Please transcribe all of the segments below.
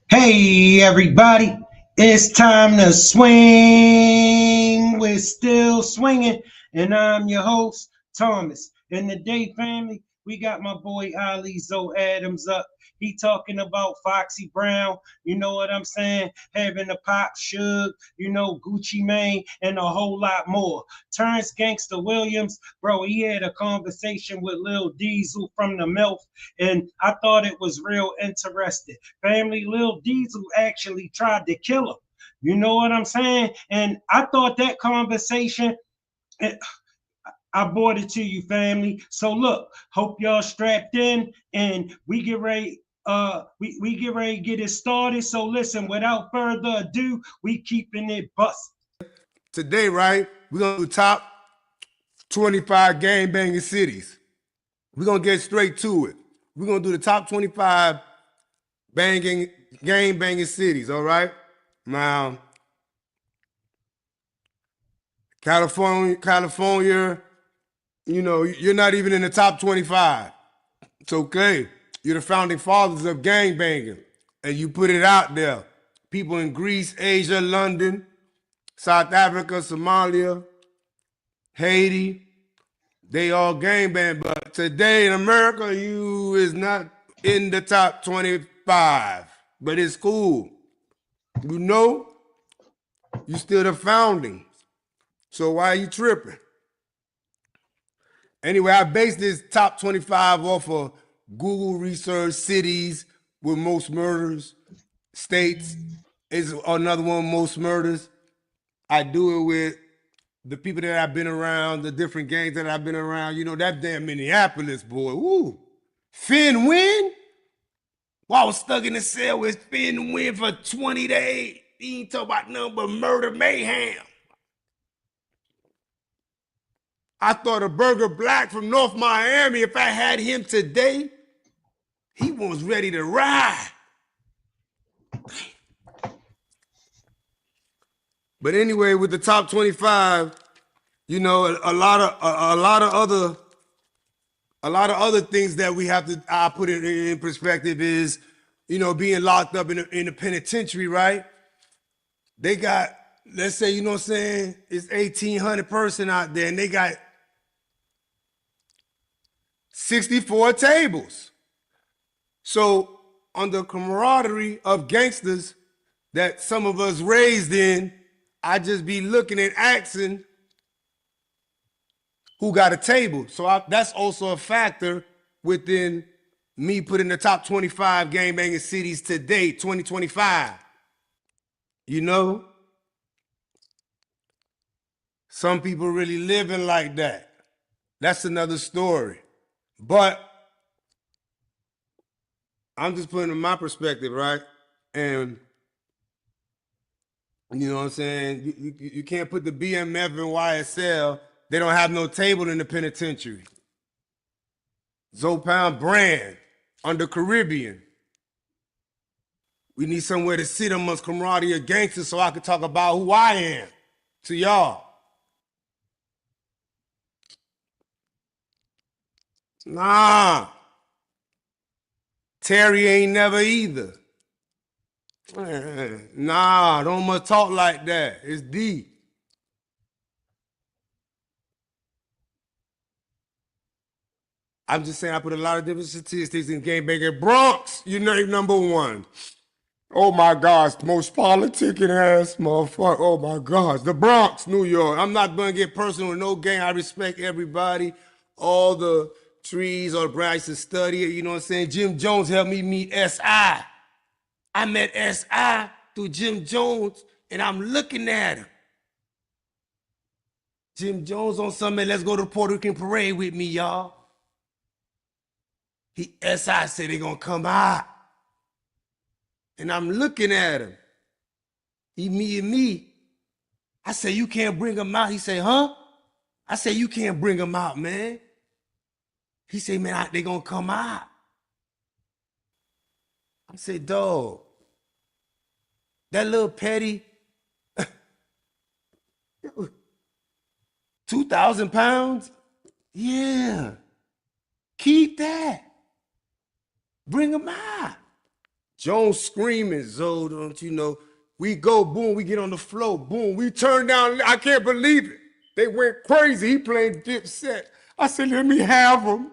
Hey everybody, it's time to swing. We're still swinging, and I'm your host, Thomas. In the day, family, we got my boy Ali Zoe Adams up. He talking about Foxy Brown, you know what I'm saying? Having a pop Suge, you know, Gucci Mane, and a whole lot more. Terrance Gangsta Wiliams, bro, he had a conversation with Lil Diesel from the MILF, and I thought it was real interesting. Family, Lil Diesel actually tried to kill him. You know what I'm saying? And I thought that conversation, I brought it to you, family. So look, hope y'all strapped in, and we get ready. We get ready to get it started. So listen, without further ado, we keeping it bust. Today, right, we're gonna do top 25 gang banging cities. We're gonna get straight to it. We're gonna do the top 25 gang banging cities, all right? Now, California, you know, you're not even in the top 25. It's okay. You're the founding fathers of gang banging, and you put it out there. People in Greece, Asia, London, South Africa, Somalia, Haiti, they all gang bang. But today in America, you is not in the top 25. But it's cool. You know, you still the founding. So why are you tripping? Anyway, I based this top 25 off of Google research cities with most murders. States is another one with most murders. I do it with the people that I've been around, the different gangs that I've been around. You know, that damn Minneapolis boy. Woo. Finn Win? Well, I was stuck in the cell with Finn Win for 20 days. He ain't talking about nothing but murder mayhem. I thought a Burger Black from North Miami, if I had him today, he was ready to ride. But anyway, with the top 25, you know, a lot of other things that we have to put it in perspective is, you know, being locked up in a penitentiary, right? They got, let's say, you know what I'm saying, it's 1,800 person out there, and they got 64 tables. So on the camaraderie of gangsters that some of us raised in, I just be looking and asking who got a table. So that's also a factor within me putting the top 25 gang banging cities today, 2025. You know, some people really living like that. That's another story. But I'm just putting in my perspective, right? And you know what I'm saying? You can't put the BMF in YSL. They don't have no table in the penitentiary. Zopound brand under Caribbean. We need somewhere to sit amongst camaraderie of gangsters so I can talk about who I am to y'all. Nah. Terry ain't never either. Nah, don't much talk like that. It's deep. I'm just saying I put a lot of different statistics in Game Banger Bronx. You name number one. Oh my gosh, most politicking ass motherfucker. Oh my gosh, the Bronx, New York. I'm not gonna get personal with no gang. I respect everybody. All the trees or branches to study it. You know what I'm saying? Jim Jones helped me meet S.I. I met S.I. through Jim Jones, and I'm looking at him. Jim Jones on something, let's go to the Puerto Rican parade with me, y'all. S.I. said they gonna come out. And I'm looking at him. He meeting me. I said, you can't bring him out. He said, huh? I said, you can't bring him out, man. He said, man, they gonna come out. I said, dog, that little petty, 2,000 pounds? Yeah. Keep that. Bring him out. Jones screaming, Zoe, don't you know? We go, boom, we get on the floor, boom. We turn down, I can't believe it. They went crazy. He playing Dipset. I said, let me have him.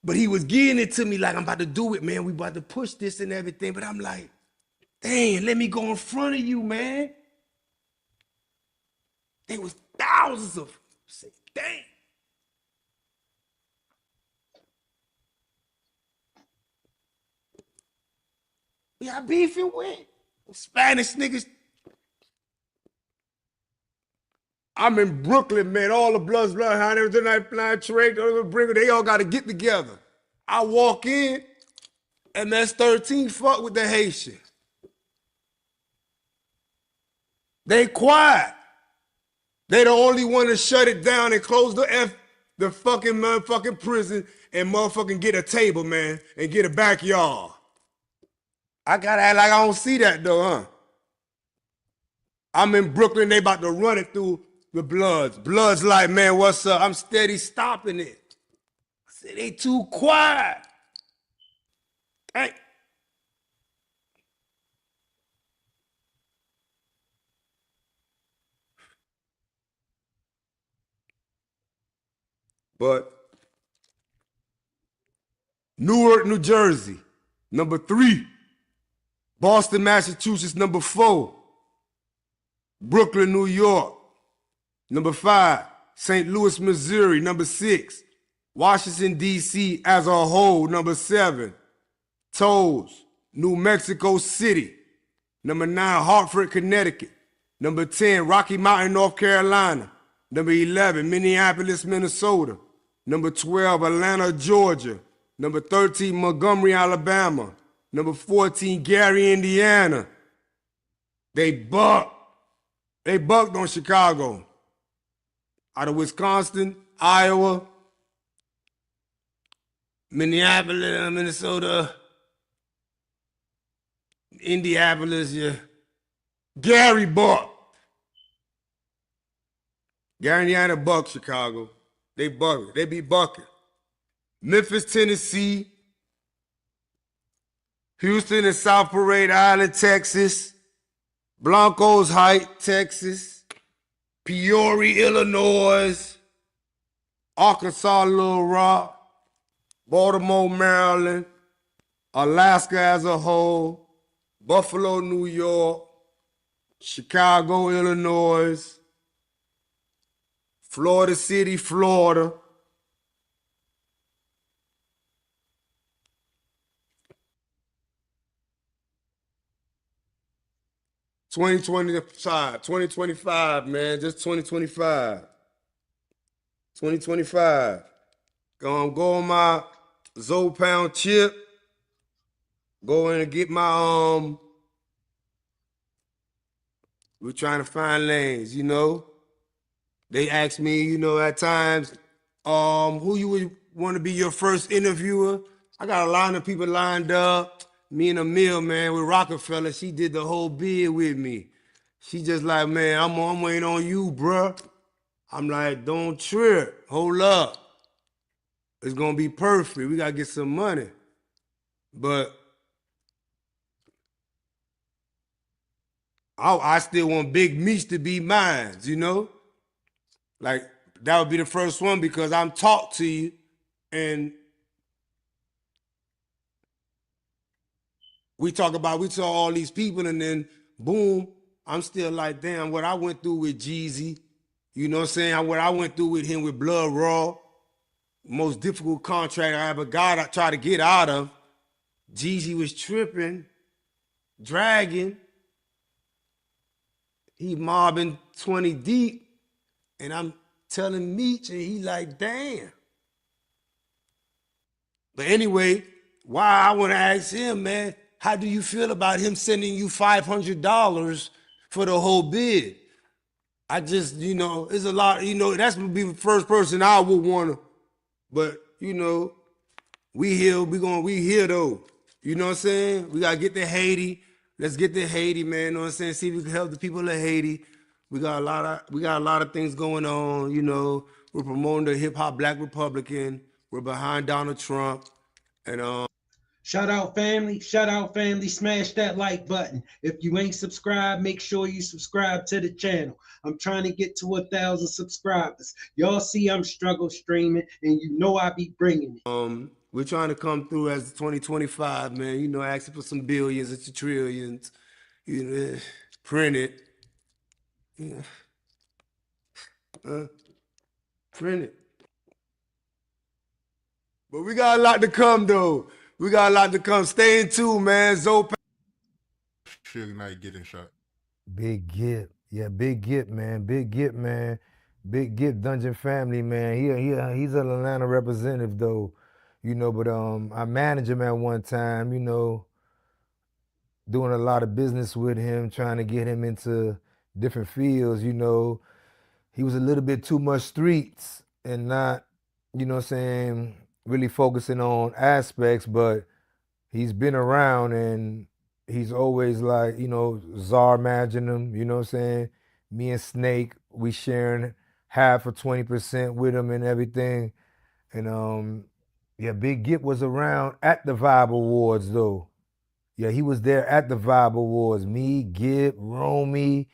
But he was getting it to me like, I'm about to do it, man. We about to push this and everything. But I'm like, dang, let me go in front of you, man. There was thousands of them. I said, dang. We got beefing with Spanish niggas. I'm in Brooklyn, man. All the Bloods, Bloodhound, everything I flying trade, they all got to get together. I walk in, MS-13 fuck with the Haitians. They quiet. They the only one to shut it down and close the fucking motherfucking prison and motherfucking get a table, man, and get a backyard. I gotta act like I don't see that though, huh? I'm in Brooklyn, they about to run it through the Bloods. Bloods like, man, what's up? I'm steady stopping it. I said, they too quiet. Hey. But Newark, New Jersey, number 3. Boston, Massachusetts, number 4. Brooklyn, New York, number 5. St. Louis, Missouri, number 6. Washington, D.C. as a whole, number 7. Toes, New Mexico City. Number 9, Hartford, Connecticut. Number 10, Rocky Mountain, North Carolina. Number 11, Minneapolis, Minnesota. Number 12, Atlanta, Georgia. Number 13, Montgomery, Alabama. Number 14, Gary, Indiana. They bucked. They bucked on Chicago. Out of Wisconsin, Iowa, Minneapolis, Minnesota, Indianapolis, yeah. Gary bucked. Gary, Indiana bucked Chicago. They bucked. They be bucking. Memphis, Tennessee, Houston and South Parade Island, Texas, Blancos Heights, Texas, Peoria, Illinois, Arkansas, Little Rock, Baltimore, Maryland, Alaska as a whole, Buffalo, New York, Chicago, Illinois, Florida City, Florida. '2025, man, just 2025. 2025. Go on my Zopound chip. Go in and get my we're trying to find lanes, you know. They ask me, you know, at times, who you would want to be your first interviewer. I got a line of people lined up. Me and Emil, man, with Rockefeller, she did the whole bid with me. She just like, man, I'm waiting on you, bruh. I'm like, don't trip. Hold up. It's gonna be perfect. We gotta get some money. But I still want Big Meech to be mine, you know? Like, that would be the first one because I'm talk to you and we saw all these people and then boom, I'm still like, damn, what I went through with Jeezy, you know what I'm saying? What I went through with him with Blood Raw, most difficult contract I ever got, I tried to get out of. Jeezy was tripping, dragging. He mobbing 20 deep. And I'm telling Meech, and he like, damn. But anyway, why I want to ask him, man, how do you feel about him sending you $500 for the whole bid? I just, you know, it's a lot, you know, that's gonna be the first person I would want to, but you know, we here though. You know what I'm saying? We gotta get to Haiti. Let's get to Haiti, man. You know what I'm saying? See if we can help the people of Haiti. We got a lot of things going on, you know. We're promoting the hip hop black Republican. We're behind Donald Trump. And Shout out family, smash that like button. If you ain't subscribed, make sure you subscribe to the channel. I'm trying to get to 1,000 subscribers. Y'all see I'm struggle streaming and you know I be bringing it. we're trying to come through as 2025, man. You know, asking for some billions and trillions. You know, print it. Yeah. Print it. But we got a lot to come, though. We got a lot to come. Stay in tune, man. Zope. Suge Knight getting shot. Big Gip. Yeah, Big Gip, man. Big Gip, man. Big Gip Dungeon Family, man. He's an Atlanta representative, though. You know, but I managed him at one time, you know, doing a lot of business with him, trying to get him into different fields, you know. He was a little bit too much streets and not, you know what I'm saying, really focusing on aspects, but he's been around and he's always like, you know, czar managing him, you know what I'm saying? Me and Snake, we sharing half of 20% with him and everything. And yeah, Big Gip was around at the Vibe Awards though. Yeah, he was there at the Vibe Awards. Me, Gip, Romy,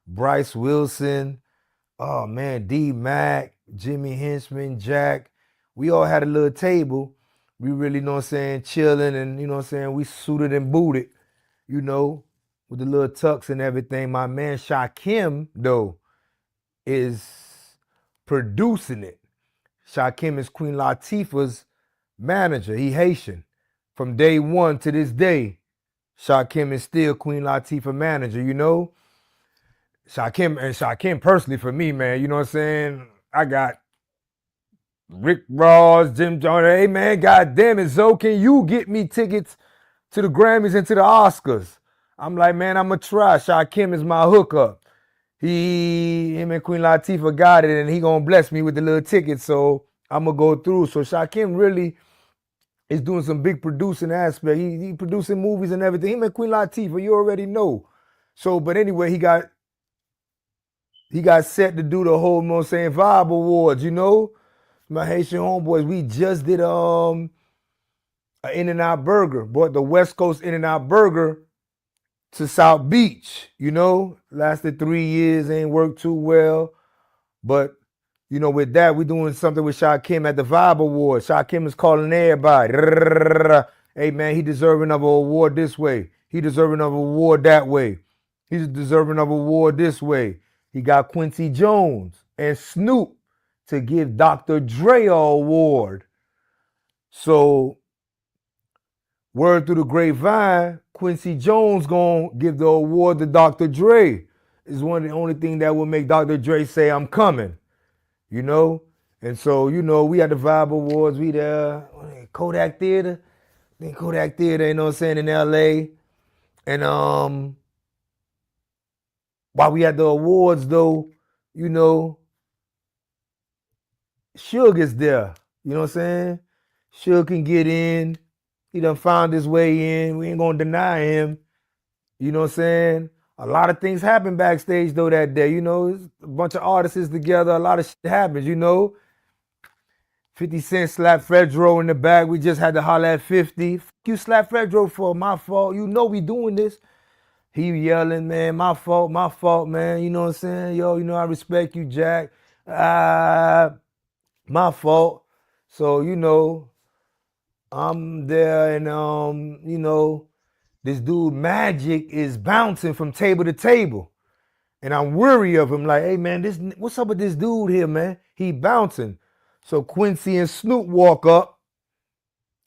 Bryce Wilson, oh man, D Mac, Jimmy Henchman, Jack. We all had a little table. We really, you know what I'm saying, chilling and, you know what I'm saying, we suited and booted, you know, with the little tux and everything. My man Shakim, though, is producing it. Shakim is Queen Latifah's manager. He Haitian. From day one to this day, Shakim is still Queen Latifah manager, you know? Shakim personally for me, man, you know what I'm saying? I got Rick Ross, Jim Jones. Hey man, goddamn it, Zoe, can you get me tickets to the Grammys and to the Oscars? I'm like, man, I'ma try. Shakim is my hookup. Him and Queen Latifah got it, and he gonna bless me with the little tickets, so I'ma go through. So Shakim really is doing some big producing aspect. He producing movies and everything. Him and Queen Latifah, you already know. So, but anyway, he got set to do the whole, you know what I'm saying, Vibe Awards, you know? My Haitian homeboys, we just did an In-N-Out Burger. Brought the West Coast In-N-Out Burger to South Beach, you know? Lasted 3 years, ain't worked too well. But, you know, with that, we're doing something with Shakim at the Vibe Awards. Shakim is calling everybody. Hey, man, he deserving of an award this way. He deserving of an award that way. He's deserving of an award this way. He got Quincy Jones and Snoop to give Dr. Dre an award. So, word through the grapevine, Quincy Jones gonna give the award to Dr. Dre. Is one of the only thing that will make Dr. Dre say, I'm coming. You know? And so, you know, we had the Vibe Awards. We there, Kodak Theater. Then Kodak Theater, you know what I'm saying, in LA. And while we had the awards though, you know, Suge is there. You know what I'm saying? Suge can get in. He done found his way in. We ain't gonna deny him. You know what I'm saying? A lot of things happened backstage though that day. You know, it's a bunch of artists together. A lot of shit happens, you know. 50 Cent slapped Fredro in the back. We just had to holler at 50. Fuck you slapped Fredro for, my fault. You know we doing this. He yelling, man, my fault, man. You know what I'm saying? Yo, you know I respect you, Jack. My fault. So, you know, I'm there and you know, this dude Magic is bouncing from table to table. And I'm worried of him, like, hey man, what's up with this dude here, man? He bouncing. So Quincy and Snoop walk up.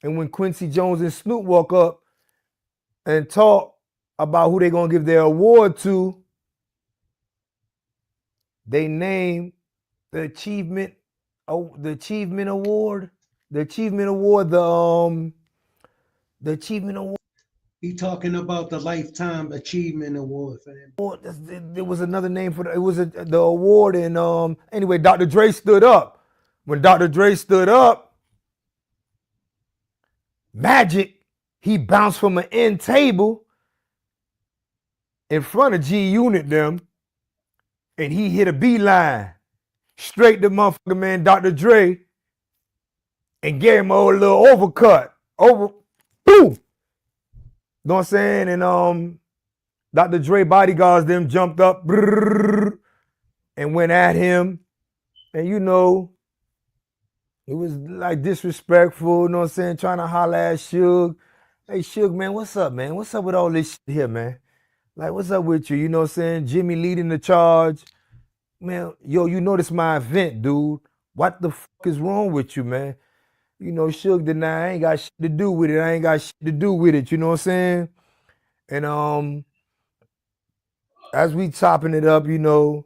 And when Quincy Jones and Snoop walk up and talk about who they gonna give their award to, they name the achievement award, the achievement award, the achievement award. He talking about the Lifetime Achievement Award, fam. There was another name for it was the award, and anyway, Dr. Dre stood up. When Dr. Dre stood up, Magic, he bounced from an end table in front of G Unit them, and he hit a beeline straight to motherfucker man Dr. Dre and gave him a little overcut. Boom! You know what I'm saying? And Dr. Dre bodyguards them jumped up and went at him. And you know, it was like disrespectful, you know what I'm saying? Trying to holler at Suge. Hey Suge, man, what's up, man? What's up with all this shit here, man? Like, what's up with you? You know what I'm saying? Jimmy leading the charge. Man, yo, you know this my event, dude. What the fuck is wrong with you, man? You know, Suge deny I ain't got shit to do with it. I ain't got shit to do with it, you know what I'm saying? And as we chopping it up, you know,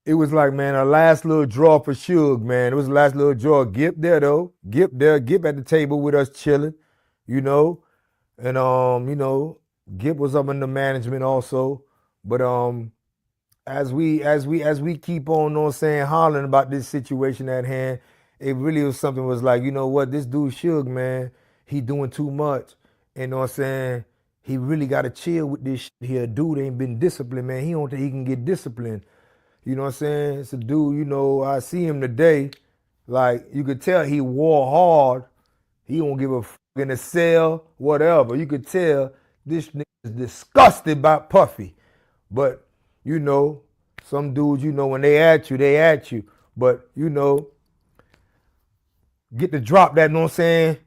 it was like, man, a last little draw for Suge, man. It was the last little draw. Gip there, though. Gip there. Gip at the table with us chilling, you know. And, you know, Gip was up in the management also. But as we keep on, you know what I'm saying, hollering about this situation at hand, it really was something was like, you know what, this dude Suge, man, he doing too much. And you know what I'm saying? He really got to chill with this shit here. Dude ain't been disciplined, man. He don't think he can get disciplined. You know what I'm saying? It's a dude, you know, I see him today. Like, you could tell he wore hard. He don't give a fuck in the cell, whatever. You could tell this nigga is disgusted by Puffy. But, you know, some dudes, you know, when they at you, they at you. But, you know, get to drop that, you know what I'm saying?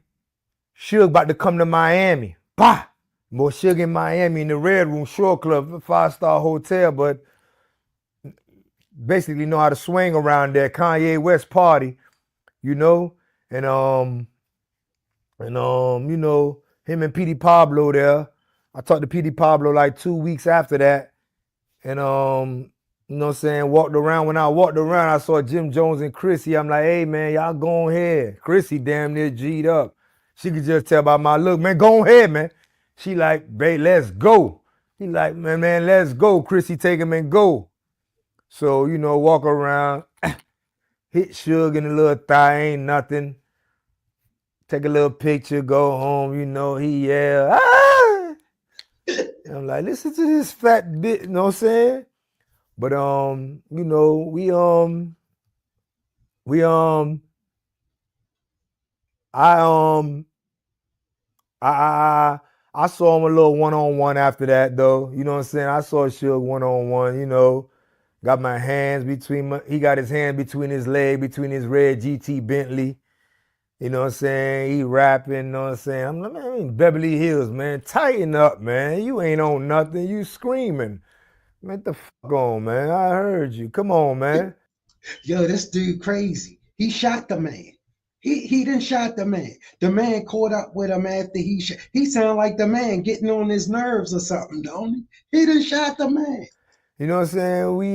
Suge about to come to Miami. Bah! More Suge in Miami in the Red Room Shore Club, 5-star hotel, but basically know how to swing around there. Kanye West party, you know? And you know, him and Petey Pablo there. I talked to Petey Pablo like 2 weeks after that. And you know what I'm saying, walked around. When I walked around, I saw Jim Jones and Chrissy. I'm like, hey man, y'all go ahead. Chrissy damn near G'd up. She could just tell by my look, man, go ahead, man. She like, babe, let's go. He like, man, let's go. Chrissy, take him and go. So, you know, walk around, hit Suge in the little thigh, ain't nothing. Take a little picture, go home, you know, he yell, ah! And I'm like, listen to this fat bitch, you know what I'm saying? But, you know, I saw him a little one-on-one after that, though. You know what I'm saying? I saw Suge one-on-one, you know. Got my hands he got his hand between his leg, between his red GT Bentley. You know what I'm saying? He rapping, you know what I'm saying? I'm like, man, Beverly Hills, man. Tighten up, man. You ain't on nothing. You screaming. Man, get the fuck on, man. I heard you. Come on, man. Yo, this dude crazy. He shot the man. He done shot the man. The man caught up with him after he sound like the man getting on his nerves or something, don't he? He done shot the man. You know what I'm saying? We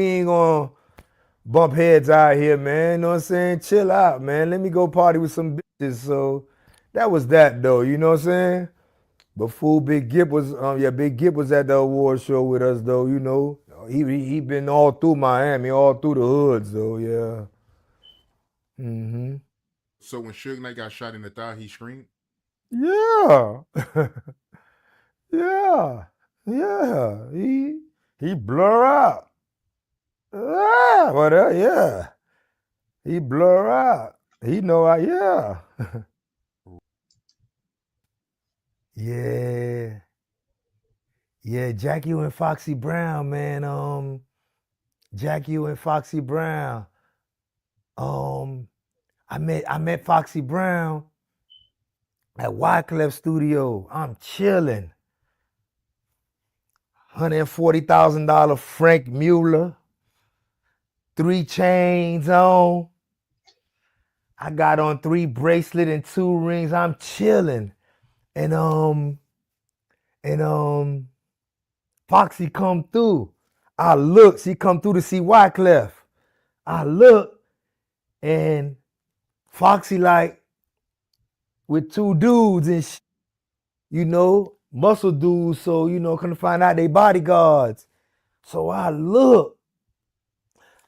ain't gonna bump heads out here, man. You know what I'm saying? Chill out, man. Let me go party with some bitches. So that was that though, you know what I'm saying? But fool, Big Gip was Big Gip was at the award show with us though, you know. He been all through Miami, all through the hoods though, yeah. Mm-hmm. So when Suge Knight got shot in the thigh, he screamed. Yeah. Yeah. Yeah. He blur out. Yeah, but yeah. He blur out. He know yeah. Yeah. Yeah, Jack U and Foxy Brown, man. Jack U and Foxy Brown. I met Foxy Brown at Wyclef Studio. I'm chilling. $140,000 Frank Mueller. 3 chains on. I got on 3 bracelet and 2 rings. I'm chilling. And Foxy come through. I look, she come through to see Wyclef. I look, and Foxy like with 2 dudes and you know, muscle dudes, so you know, couldn't find out they bodyguards. So I look,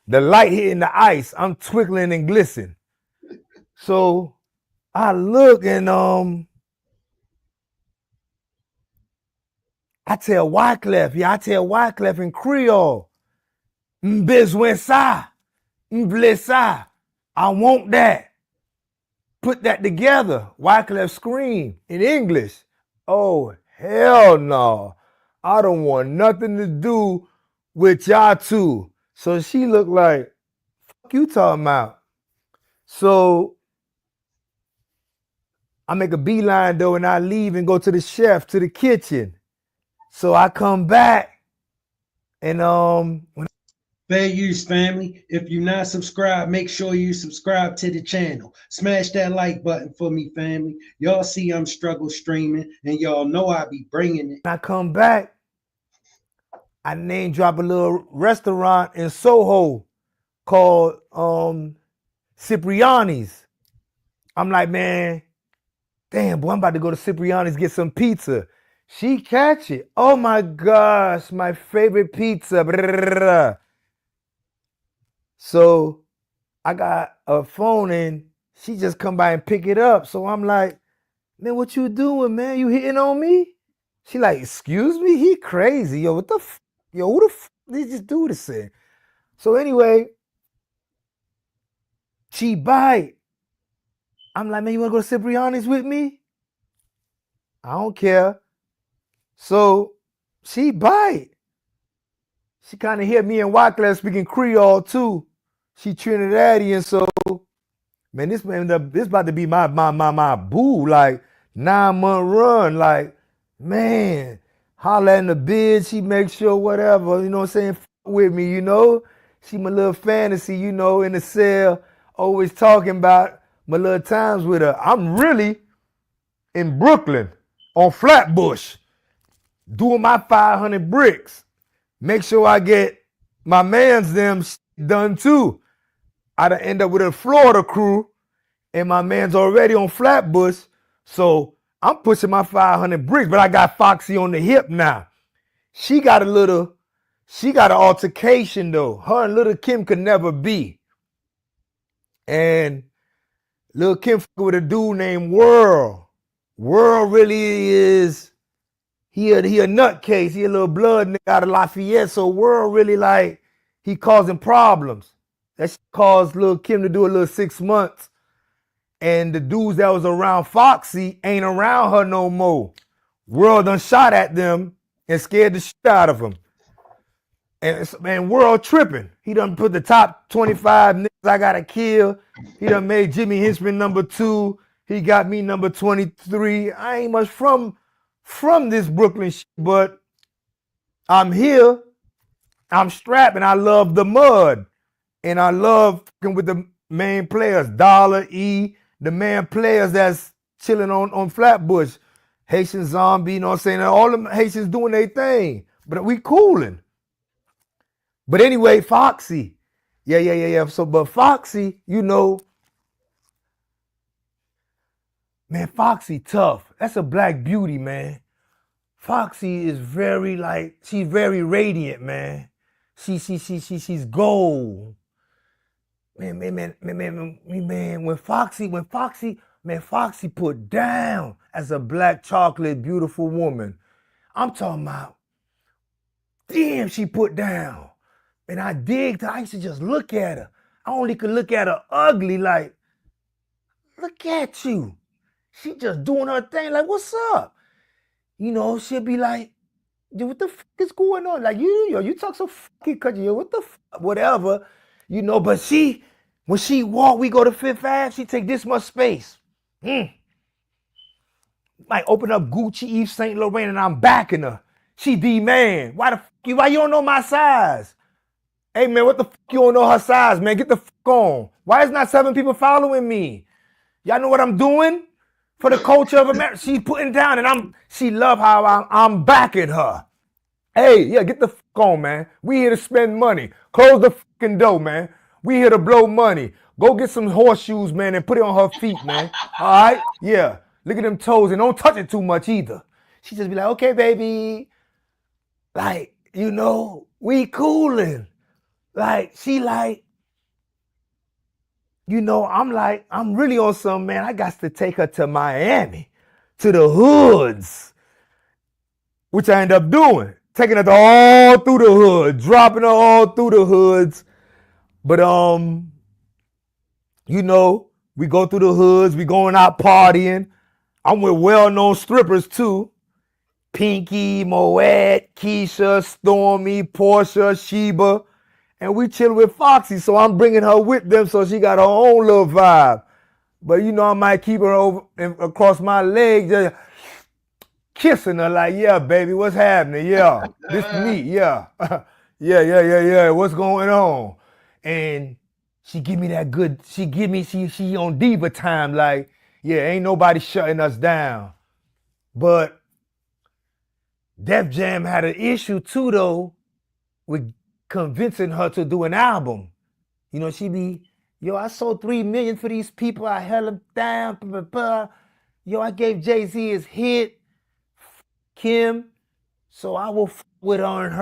the light hitting the ice, I'm twinkling and glistening. So I look and I tell Wyclef in Creole, M'besoin ça, m'blé ça, I want that. Put that together. Wyclef scream in English. Oh, hell no. I don't want nothing to do with y'all two. So she looked like, fuck you talking about? So I make a beeline though and I leave and go to the chef, to the kitchen. So I come back and Fair use, family. If you're not subscribed, make sure you subscribe to the channel. Smash that like button for me, family. Y'all see I'm struggle streaming, and y'all know I be bringing it. I come back, I name drop a little restaurant in Soho called Cipriani's. I'm like, man, damn, boy, I'm about to go to Cipriani's, get some pizza. She catch it. Oh my gosh, my favorite pizza. Brrr. So I got a phone and she just come by and pick it up. So I'm like, man, what you doing, man? You hitting on me? She like, excuse me? He crazy. Yo, what the yo, who the did this dude say? So anyway, she bite. I'm like, man, you wanna go to Cipriani's with me? I don't care. So she bite. She kind of hear me and Wyclef speaking Creole too. She Trinidadian, so man, this about to be my boo, like 9-month run. Like, man, holla in the bid, she make sure whatever, you know what I'm saying, f with me, you know. She my little fantasy, you know, in the cell, always talking about my little times with her. I'm really in Brooklyn on Flatbush, doing my 500 bricks. Make sure I get my man's them done too. I'd end up with a Florida crew, and my man's already on Flatbush, so I'm pushing my 500 bricks, but I got Foxy on the hip now. She got an altercation though. Her and Little Kim could never be. And Little Kim with a dude named World. World really is, he a nutcase. He a little blood nigga out of Lafayette, so World really like, he causing problems. That caused Lil' Kim to do a little 6 months. And the dudes that was around Foxy ain't around her no more. World done shot at them and scared the shit out of them. And World tripping. He done put the top 25 niggas I gotta kill. He done made Jimmy Henchman #2. He got me #23. I ain't much from this Brooklyn shit, but I'm here. I'm strapped and I love the mud. And I love fucking with the main players, Dollar, E, the main players that's chilling on Flatbush. Haitian Zombie, you know what I'm saying? All them Haitians doing their thing. But we cooling. But anyway, Foxy. Yeah. So, but Foxy, you know, man, Foxy tough. That's a black beauty, man. Foxy is very like, she's very radiant, man. She's gold. Man, when Foxy put down as a black chocolate beautiful woman. I'm talking about, damn, she put down. And I digged her. I used to just look at her. I only could look at her ugly, like, look at you. She just doing her thing, like, what's up? You know, she'll be like, yo, what the fuck is going on? Like, you talk so fucking country, yo, what the fuck, whatever. You know, but when she walk, we go to Fifth Ave, she take this much space. Like, open up Gucci, Yves Saint Laurent, and I'm backing her. She the man. Why you don't know my size? Hey, man, what the fuck you don't know her size, man? Get the fuck on. Why is not 7 people following me? Y'all know what I'm doing? For the culture of America. She's putting down, and she love how I'm backing her. Hey, yeah, get the fuck on, man. We here to spend money. Close the fucking door, man. We here to blow money. Go get some horseshoes, man, and put it on her feet, man. All right? Yeah. Look at them toes, and don't touch it too much either. She just be like, okay, baby. Like, you know, we coolin'. Like, she like, you know, I'm really on some, man. I got to take her to Miami, to the hoods, which I end up doing. Taking her all through the hood, dropping her all through the hoods. But, you know, we go through the hoods, we going out partying. I'm with well-known strippers, too. Pinky, Moet, Keisha, Stormy, Portia, Sheba. And we chilling with Foxy, so I'm bringing her with them so she got her own little vibe. But, you know, I might keep her over across my leg, just kissing her like, yeah, baby, what's happening? Yeah, this me, yeah. yeah, what's going on? And she give me that good, she on diva time, like, yeah, ain't nobody shutting us down. But Def Jam had an issue too, though, with convincing her to do an album. You know, she be, yo, I sold 3 million for these people, I held them down, blah, blah, blah. Yo, I gave Jay-Z his hit, Kim, so I will with her and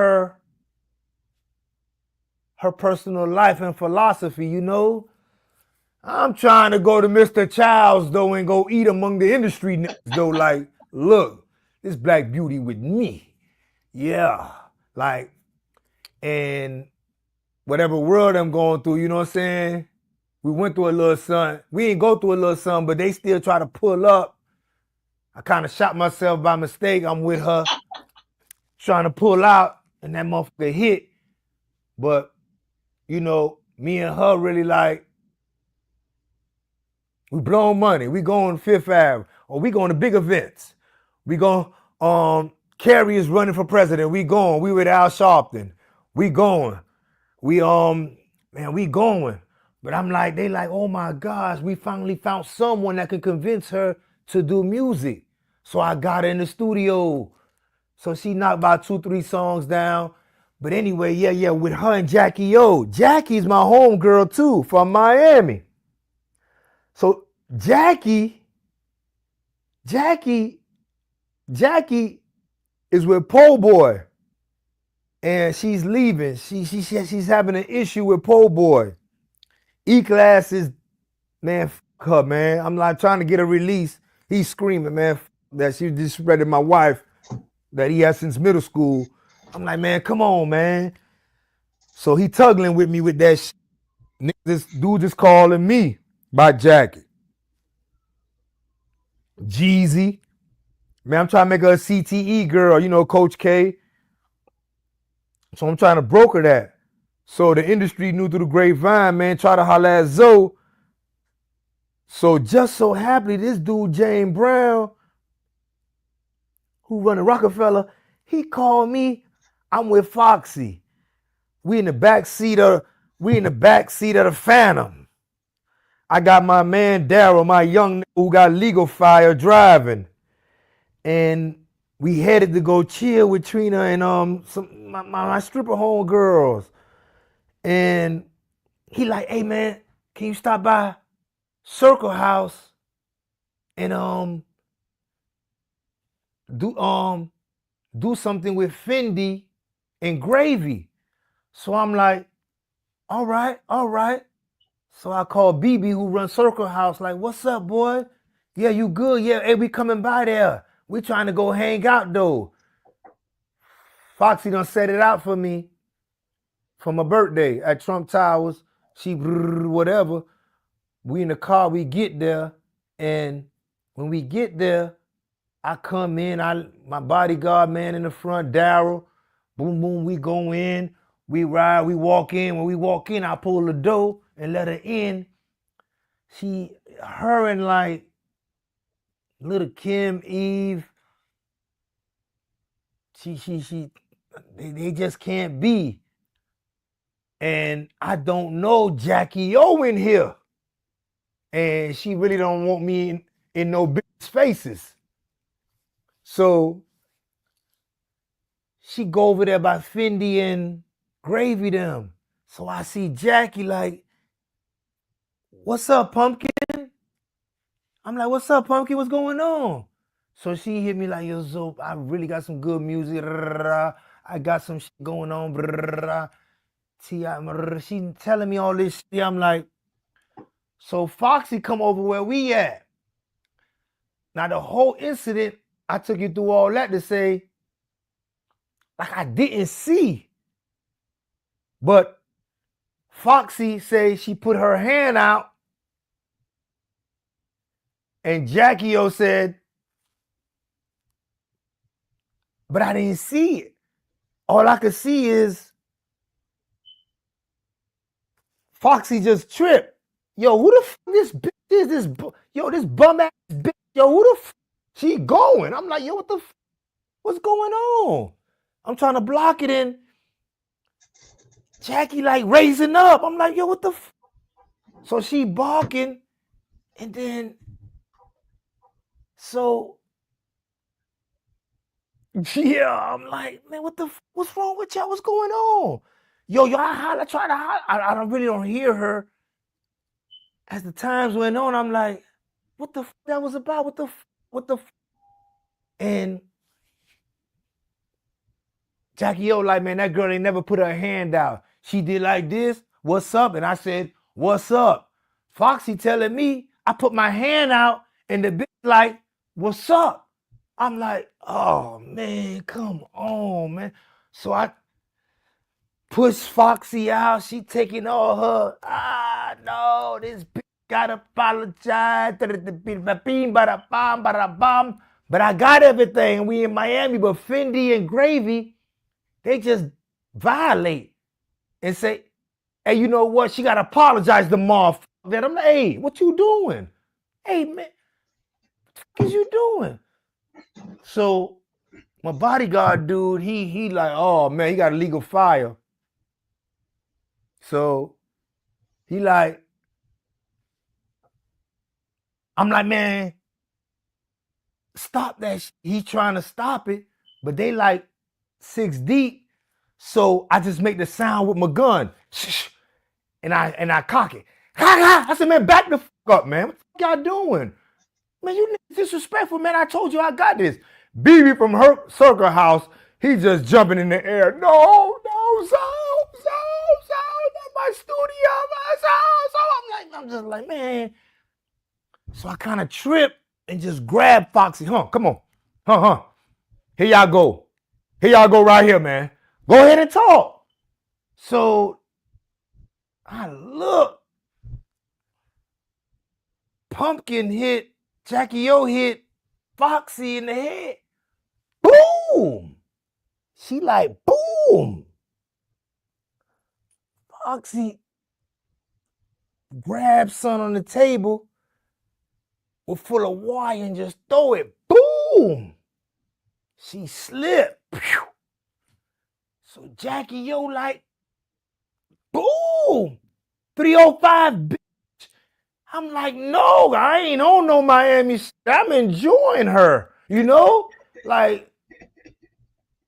her personal life and philosophy, you know. I'm trying to go to Mr. Childs, though, and go eat among the industry niggas, though, like, look, this black beauty with me. Yeah, like, and whatever world I'm going through, you know what I'm saying? We went through a little something. We ain't go through a little something, but they still try to pull up. I kind of shot myself by mistake. I'm with her, trying to pull out, and that motherfucker hit. But, you know, me and her really like, we blowing money. We going Fifth Ave, or we going to big events. We going, Kerry is running for president. We going. We with Al Sharpton. We going. We going. But I'm like, they like, oh my gosh, we finally found someone that can convince her to do music. So I got her in the studio. So she knocked about 2-3 songs down. But anyway, yeah, with her and Jackie O. Jackie's my homegirl too, from Miami. So Jackie is with Po Boy. And she's leaving. She's having an issue with Po Boy. E-Class is, man, f*** her, man. I'm like trying to get a release. He's screaming, man, that she disrespected my wife that he has since middle school. I'm like, man, come on, man. So he tuggling with me with that shit. This dude is calling me by Jackie. Jeezy. Man, I'm trying to make her a CTE girl, you know, Coach K. So I'm trying to broker that. So the industry knew through the grapevine, man, try to holler at Zoe. So just so happily, this dude, James Brown, who running Rockefeller, he called me. I'm with Foxy. We in the back seat of the Phantom. I got my man Daryl, my young nigga who got legal fire driving. and we headed to go chill with Trina and my stripper home girls. And he like, hey man, can you stop by Circle House and do something with Fendi and Gravy? So I'm like, all right. So I called BB who runs Circle House, like, what's up, boy? Yeah, you good? Yeah, hey, we coming by there. We trying to go hang out though. Foxy done set it out for me for my birthday at Trump Towers. She whatever. We in the car, we get there, and when we get there, I come in, my bodyguard man in the front, Daryl, boom, boom, we go in, we ride, we walk in. When we walk in, I pull the door and let her in. Her and like little Kim, Eve, they just can't be. And I don't know Jackie O in here. And she really don't want me in no big spaces. So she go over there by Fendi and Gravy them. So I see Jackie like, what's up, Pumpkin? I'm like, what's up, Pumpkin? What's going on? So she hit me like, yo, Zope, I really got some good music. I got some shit going on. She telling me all this shit. I'm like, so Foxy come over where we at. Now the whole incident, I took you through all that to say, like I didn't see. But Foxy say she put her hand out and Jackie O said, but I didn't see it. All I could see is Foxy just tripped. Yo, who the fuck this bitch is? This bum ass bitch. Yo, who the fuck she going? I'm like, yo, what the fuck? What's going on? I'm trying to block it in. Jackie like raising up. I'm like, yo, what the fuck? So she barking, and then so yeah, I'm like, man, what's wrong with y'all? What's going on? Yo, I try to holler. I really don't hear her. As the times went on, I'm like, what the that was about? What the and Jackie O like, man, that girl ain't never put her hand out. She did like this, what's up? And I said, what's up? Foxy telling me, I put my hand out and the bitch like, what's up? I'm like, oh man, come on, man. So I push Foxy out. She taking all her, no, this bitch gotta apologize. But I got everything. We in Miami, but Fendi and Gravy, they just violate and say, hey, you know what? She gotta apologize to motherfucker. I'm like, hey, what you doing? Hey, man, what the fuck is you doing? So my bodyguard dude, he like, oh man, he got a legal fire. So he like, I'm like, man, stop that shit. He trying to stop it, but they like 6 deep. So I just make the sound with my gun. And I cock it. I said, man, back the fuck up, man. What the fuck y'all doing? Man, you disrespectful, man. I told you I got this. BB from her Circle House, he just jumping in the air. No, so, that's my studio, so. I'm just like, man. So I kind of trip and just grab Foxy. Come on. Here y'all go. Right here, man. Go ahead and talk. So I look. Pumpkin hit, Jackie O hit Foxy in the head. Boom! She like, boom! Foxy grabbed something on the table with full of wire and just throw it. Boom! She slipped. Pew. So Jackie O like, boom! 305, bitch. I'm like, no, I ain't on no Miami shit. I'm enjoying her. You know? Like,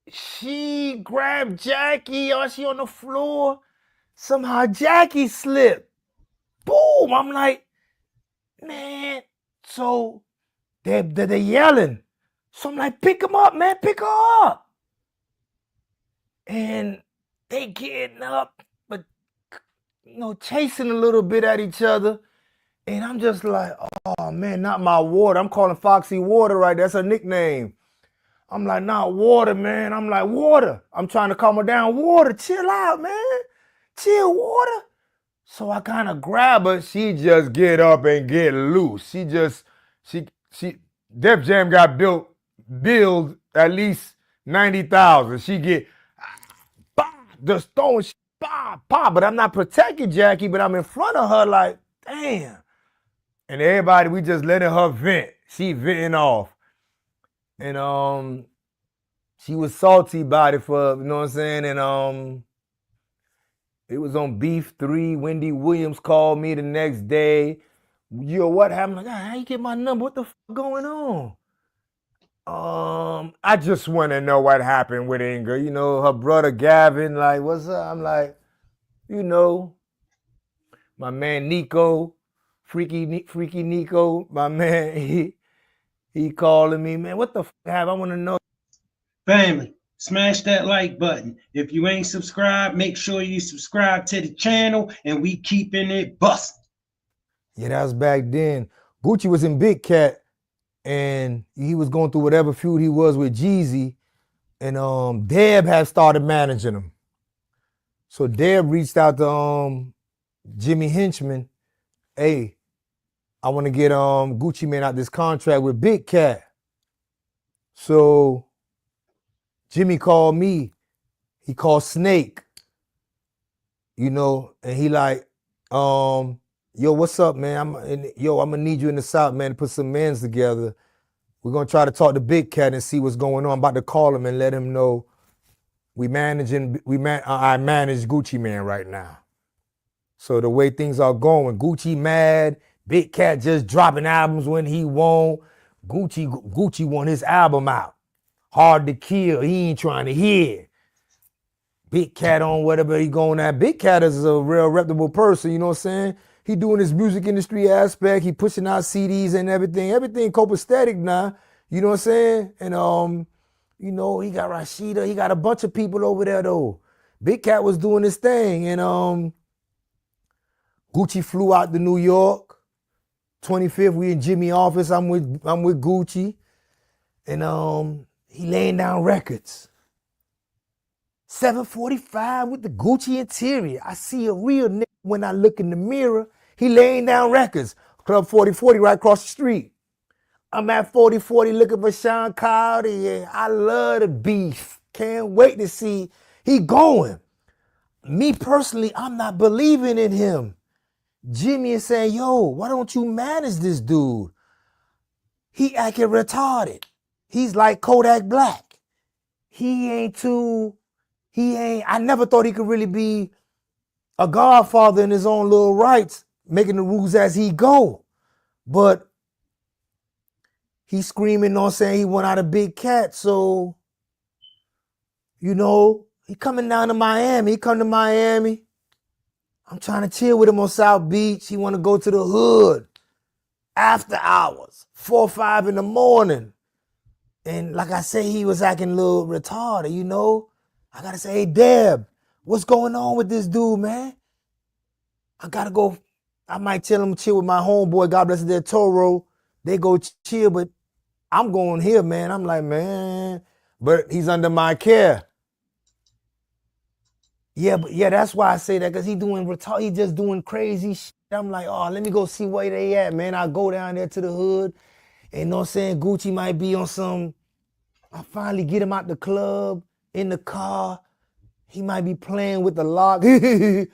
she grabbed Jackie, or she on the floor. Somehow Jackie slipped. Boom! I'm like, man. So they're yelling. So I'm like, pick him up, man, pick her up. And they getting up, but chasing a little bit at each other. And I'm just like, oh man, not my water. I'm calling Foxy water, right? That's her nickname. I'm like, not water, man. I'm like, water. I'm trying to calm her down. Water, chill out, man. Chill, water. So I kind of grab her. She just get up and get loose. She Def Jam got billed at least 90,000. She get, just throwing, but I'm not protecting Jackie, but I'm in front of her like, damn. And everybody, we just letting her vent. She venting off. And she was salty about it for, you know what I'm saying? And it was on Beef 3. Wendy Wiliams called me the next day. Yo, what happened? Like, how you get my number? What the fuck going on? I just want to know what happened with Inga. You know, her brother Gavin, like, what's up? I'm like, my man Nico, freaky Nico, my man, he calling me, man, what the fuck happened? I want to know. Family, smash that like button. If you ain't subscribed, make sure you subscribe to the channel, and we keeping it busting. Yeah, that was back then. Gucci was in Big Cat, and he was going through whatever feud he was with Jeezy, and Deb had started managing him. So Deb reached out to Jimmy Henchman, hey, I want to get Gucci Mane out this contract with Big Cat. So Jimmy called me. He called Snake, and he like, yo, what's up, man? I'm gonna need you in the South, man, to put some mans together. We're gonna try to talk to Big Cat and see what's going on. I'm about to call him and let him know I manage Gucci Mane right now. So the way things are going, Gucci mad, Big Cat just dropping albums when he won't. Gucci want his album out. Hard to Kill, he ain't trying to hear. Big Cat on whatever he going at. Big Cat is a real reputable person, you know what I'm saying? He doing his music industry aspect, he pushing out CDs and everything. Everything copacetic now, you know what I'm saying? And he got Rashida, he got a bunch of people over there though. Big Cat was doing his thing, and Gucci flew out to New York. 25th, we in Jimmy office. I'm with Gucci, and he laying down records. 745 with the Gucci interior. I see a real nigga when I look in the mirror. He laying down records. Club 4040 right across the street. I'm at 4040 looking for Sean Cowdy. And I love the beef. Can't wait to see he going. Me personally, I'm not believing in him. Jimmy is saying, yo, why don't you manage this dude? He acting retarded. He's like Kodak Black. I never thought he could really be a godfather in his own little rights, making the rules as he go. But he's screaming on saying he went out of Big Cat. So, he coming down to Miami. He come to Miami. I'm trying to chill with him on South Beach. He want to go to the hood after hours, 4 or 5 in the morning. And like I say, he was acting a little retarded, I got to say, hey, Deb, what's going on with this dude, man? I got to go. I might tell him to chill with my homeboy, God bless their Toro. They go chill, but I'm going here, man. I'm like, man, but he's under my care. Yeah, that's why I say that, because he just doing crazy shit. I'm like, oh, let me go see where they at, man. I go down there to the hood, and you know what I'm saying, Gucci might be on some, I finally get him out the club, in the car. He might be playing with the lock. And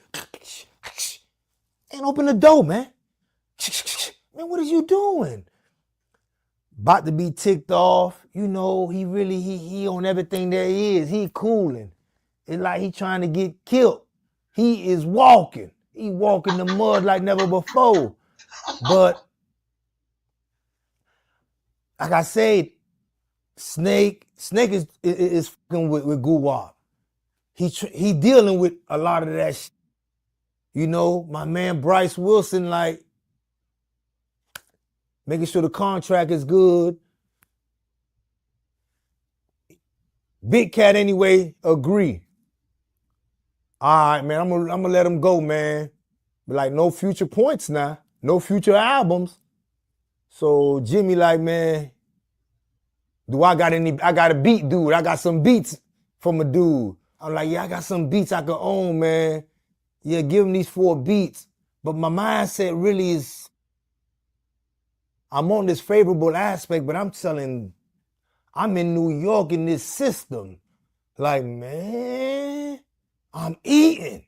open the door, man. Man, what is you doing? About to be ticked off. He really, he on everything there is. He cooling. It's like he trying to get killed. He is walking. He walking the mud like never before. But like I said, Snake is fucking with Guwap. He dealing with a lot of that shit. You know, my man Bryce Wilson, like, making sure the contract is good. Big Cat anyway, agree. All right, man, I'm gonna let him go, man. But like, no future points now, no future albums. So Jimmy like, man, I got a beat, dude. I got some beats from a dude. I'm like, yeah, I got some beats I could own, man. Yeah, give him these 4 beats. But my mindset really is, I'm on this favorable aspect, but I'm in New York in this system. Like, man, I'm eating.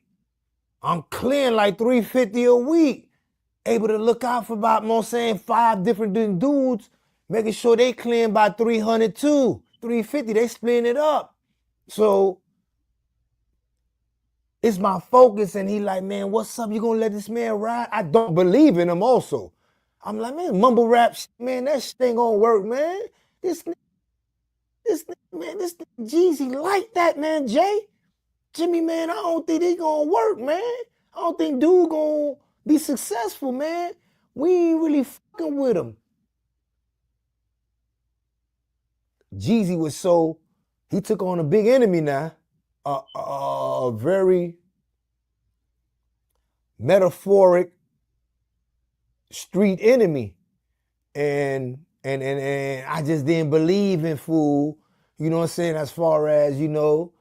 I'm clearing like $350 a week. Able to look out for about, you know what I'm saying, 5 different dudes, making sure they clearing by 300 too. 350, they splitting it up. So it's my focus, and he like, man, what's up? You gonna let this man ride? I don't believe in him also. I'm like, man, mumble rap, man, that shit ain't gonna work, man. This Jeezy like that, man, Jay. Jimmy, man, I don't think they gonna work, man. I don't think dude gonna be successful, man. We ain't really fucking with him. Jeezy was he took on a big enemy now. A very metaphoric street enemy. And I just didn't believe in fool, you know what I'm saying, as far as, you know,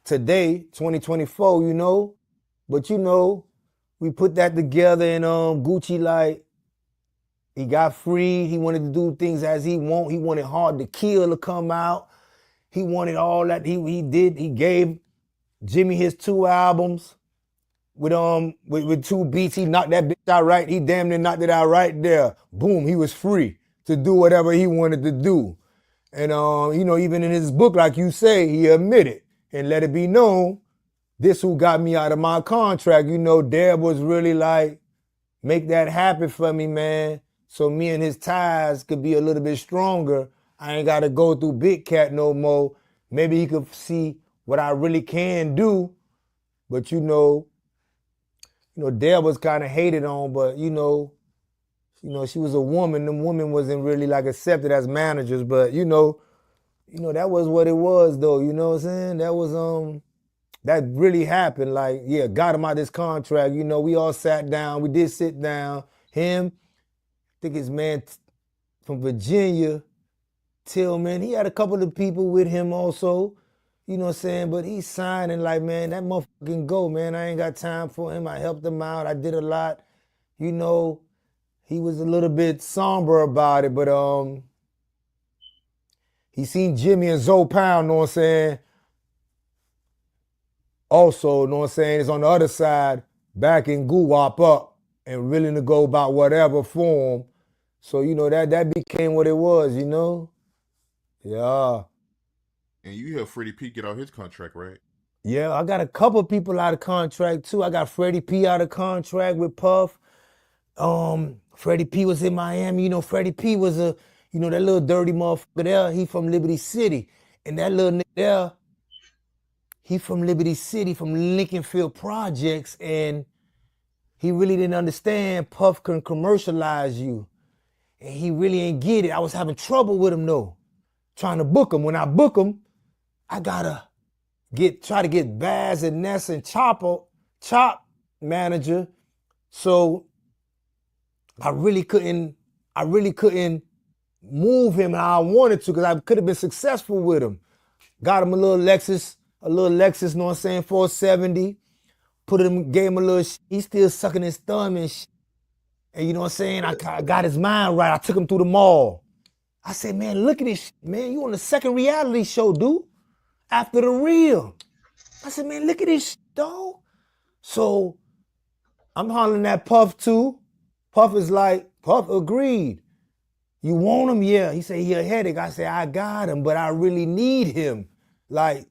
today, 2024, you know. But you know, we put that together, and Gucci, like, he got free. He wanted to do things as he want. He wanted Hard to Kill to come out. He wanted all that. He did. He gave Jimmy his 2 albums with 2 beats. He knocked that bitch out right. He damn near knocked it out right there. Boom, he was free to do whatever he wanted to do. And you know, even in his book, like you say, he admitted and let it be known, this who got me out of my contract. You know, Deb was really like, make that happen for me, man. So me and his ties could be a little bit stronger. I ain't gotta go through Big Cat no more. Maybe he could see what I really can do. But you know, Deb was kind of hated on, but you know, she was a woman. Them women wasn't really like accepted as managers, but you know, that was what it was though, you know what I'm saying? That was that really happened. Like, yeah, got him out this contract. You know, we all sat down. We did sit down. Him, I think his man from Virginia, Tillman, he had a couple of people with him also. You know what I'm saying? But he signed and like, man, that motherfucker can go, man. I ain't got time for him. I helped him out. I did a lot. You know, he was a little bit somber about it, but he seen Jimmy and Zoe Pound, know what I'm saying? Also, know what I'm saying, is on the other side, backing Guwap up and willing to go about whatever form. So, you know, that became what it was, you know? Yeah. And you hear Freddie P get out his contract, right? Yeah, I got a couple people out of contract too. I got Freddie P out of contract with Puff. Freddie P was in Miami. You know, Freddie P was that little dirty motherfucker there. He from Liberty City. And that little nigga there, he from Liberty City, from Lincolnfield Projects, and he really didn't understand Puff can commercialize you. And he really ain't get it. I was having trouble with him though, trying to book him. When I book him, I gotta try to get Baz and Ness and Chop manager. So I really couldn't move him how I wanted to, because I could have been successful with him. Got him a little Lexus, know what I'm saying, 470. Gave him a little he's still sucking his thumb and shit. And you know what I'm saying? I got his mind right. I took him through the mall. I said, man, look at this shit, man. You on the second reality show, dude. After the real. I said, man, look at this shit, dog. So I'm hollering at Puff too. Puff agreed. You want him? Yeah. He said, he a headache. I said, I got him, but I really need him. Like,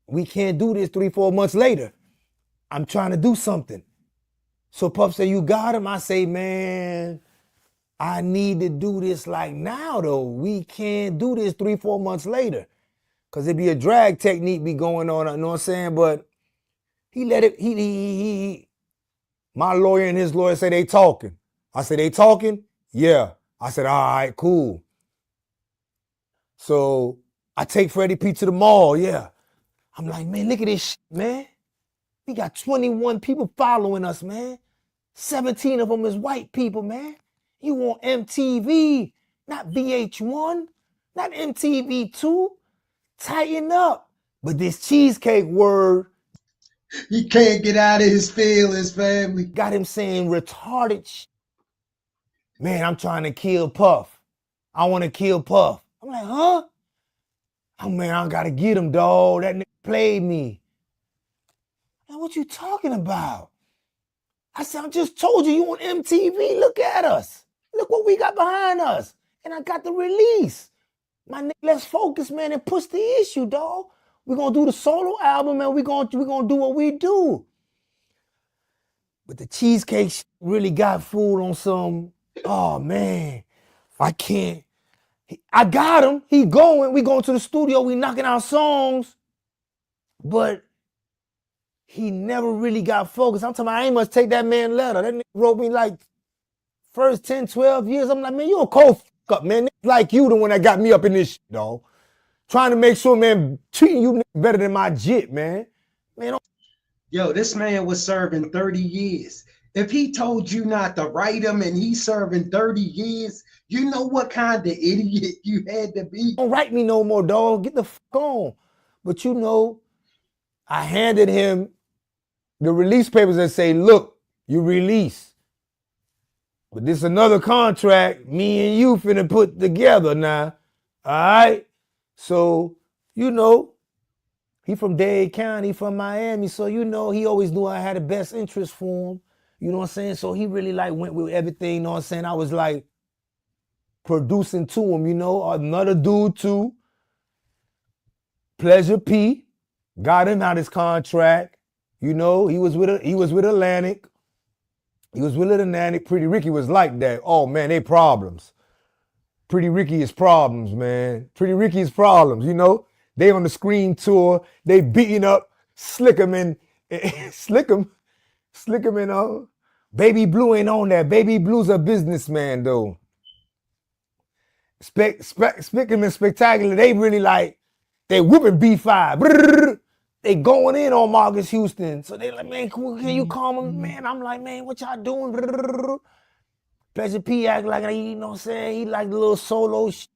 we can't do this 3-4 months later. I'm trying to do something. So Puff said, you got him? I say, man, I need to do this like now though. We can't do this 3-4 months later. Cause it'd be a drag technique be going on, you know what I'm saying? But he let it, my lawyer and his lawyer say they talking. I said, they talking? Yeah. I said, all right, cool. So I take Freddie P to the mall, yeah. I'm like, man, look at this shit, man. We got 21 people following us, man. 17 of them is white people, man. You want MTV, not VH1, not MTV2. Tighten up. But this cheesecake word, He can't get out of his feelings, family. got him saying retarded shit. Man, I'm trying to kill Puff. I want to kill Puff. I'm like, huh? Oh, man, I gotta get him, dog. That nigga played me. Man, what you talking about? I said, I just told you on MTV. Look at us. Look what we got behind us. And I got the release. My nigga, let's focus, man, and push the issue, dog. We're gonna do the solo album and we're gonna do what we do. But the cheesecake really got fooled on some, oh man, I can't. I got him. He going. We going to the studio. We knocking out songs. But he never really got focused. I'm talking about I ain't much take that man letter. That nigga wrote me like first 10, 12 years. I'm like, man, you a cold up, man. Niggas like you the one that got me up in this shit, dog. Trying to make sure, man, treating you better than my jit, man. Man, Yo, this man was serving 30 years. If he told you not to write him and he's serving 30 years, you know what kind of idiot you had to be? don't write me no more, dog. Get the fuck on. But you know, I handed him the release papers that say, look, you release. But this another contract me and you finna put together now. All right? So, you know, he from Dade County, from Miami. So, you know, he always knew I had the best interest for him. You know what I'm saying? So he really like went with everything, you know what I'm saying? I was like producing to him, you know. Another dude too, Pleasure P, got him out his contract. You know, he was with Atlantic. He was with Atlantic. Pretty Ricky was like that. Oh man, they problems. Pretty Ricky is problems, man. Pretty Ricky is problems, you know. They on the screen tour, they beating up Slickum and Slickum and Baby Blue ain't on that. Baby Blue's a businessman though. Slickum and Spectacular, they really like, they whooping B5. Brrr, they going in on Marcus Houston. So they like, man, can you calm him, man? I'm like, man, what y'all doing? Brrr. Pleasure P act like, you know what I'm saying? He like the little solo shit.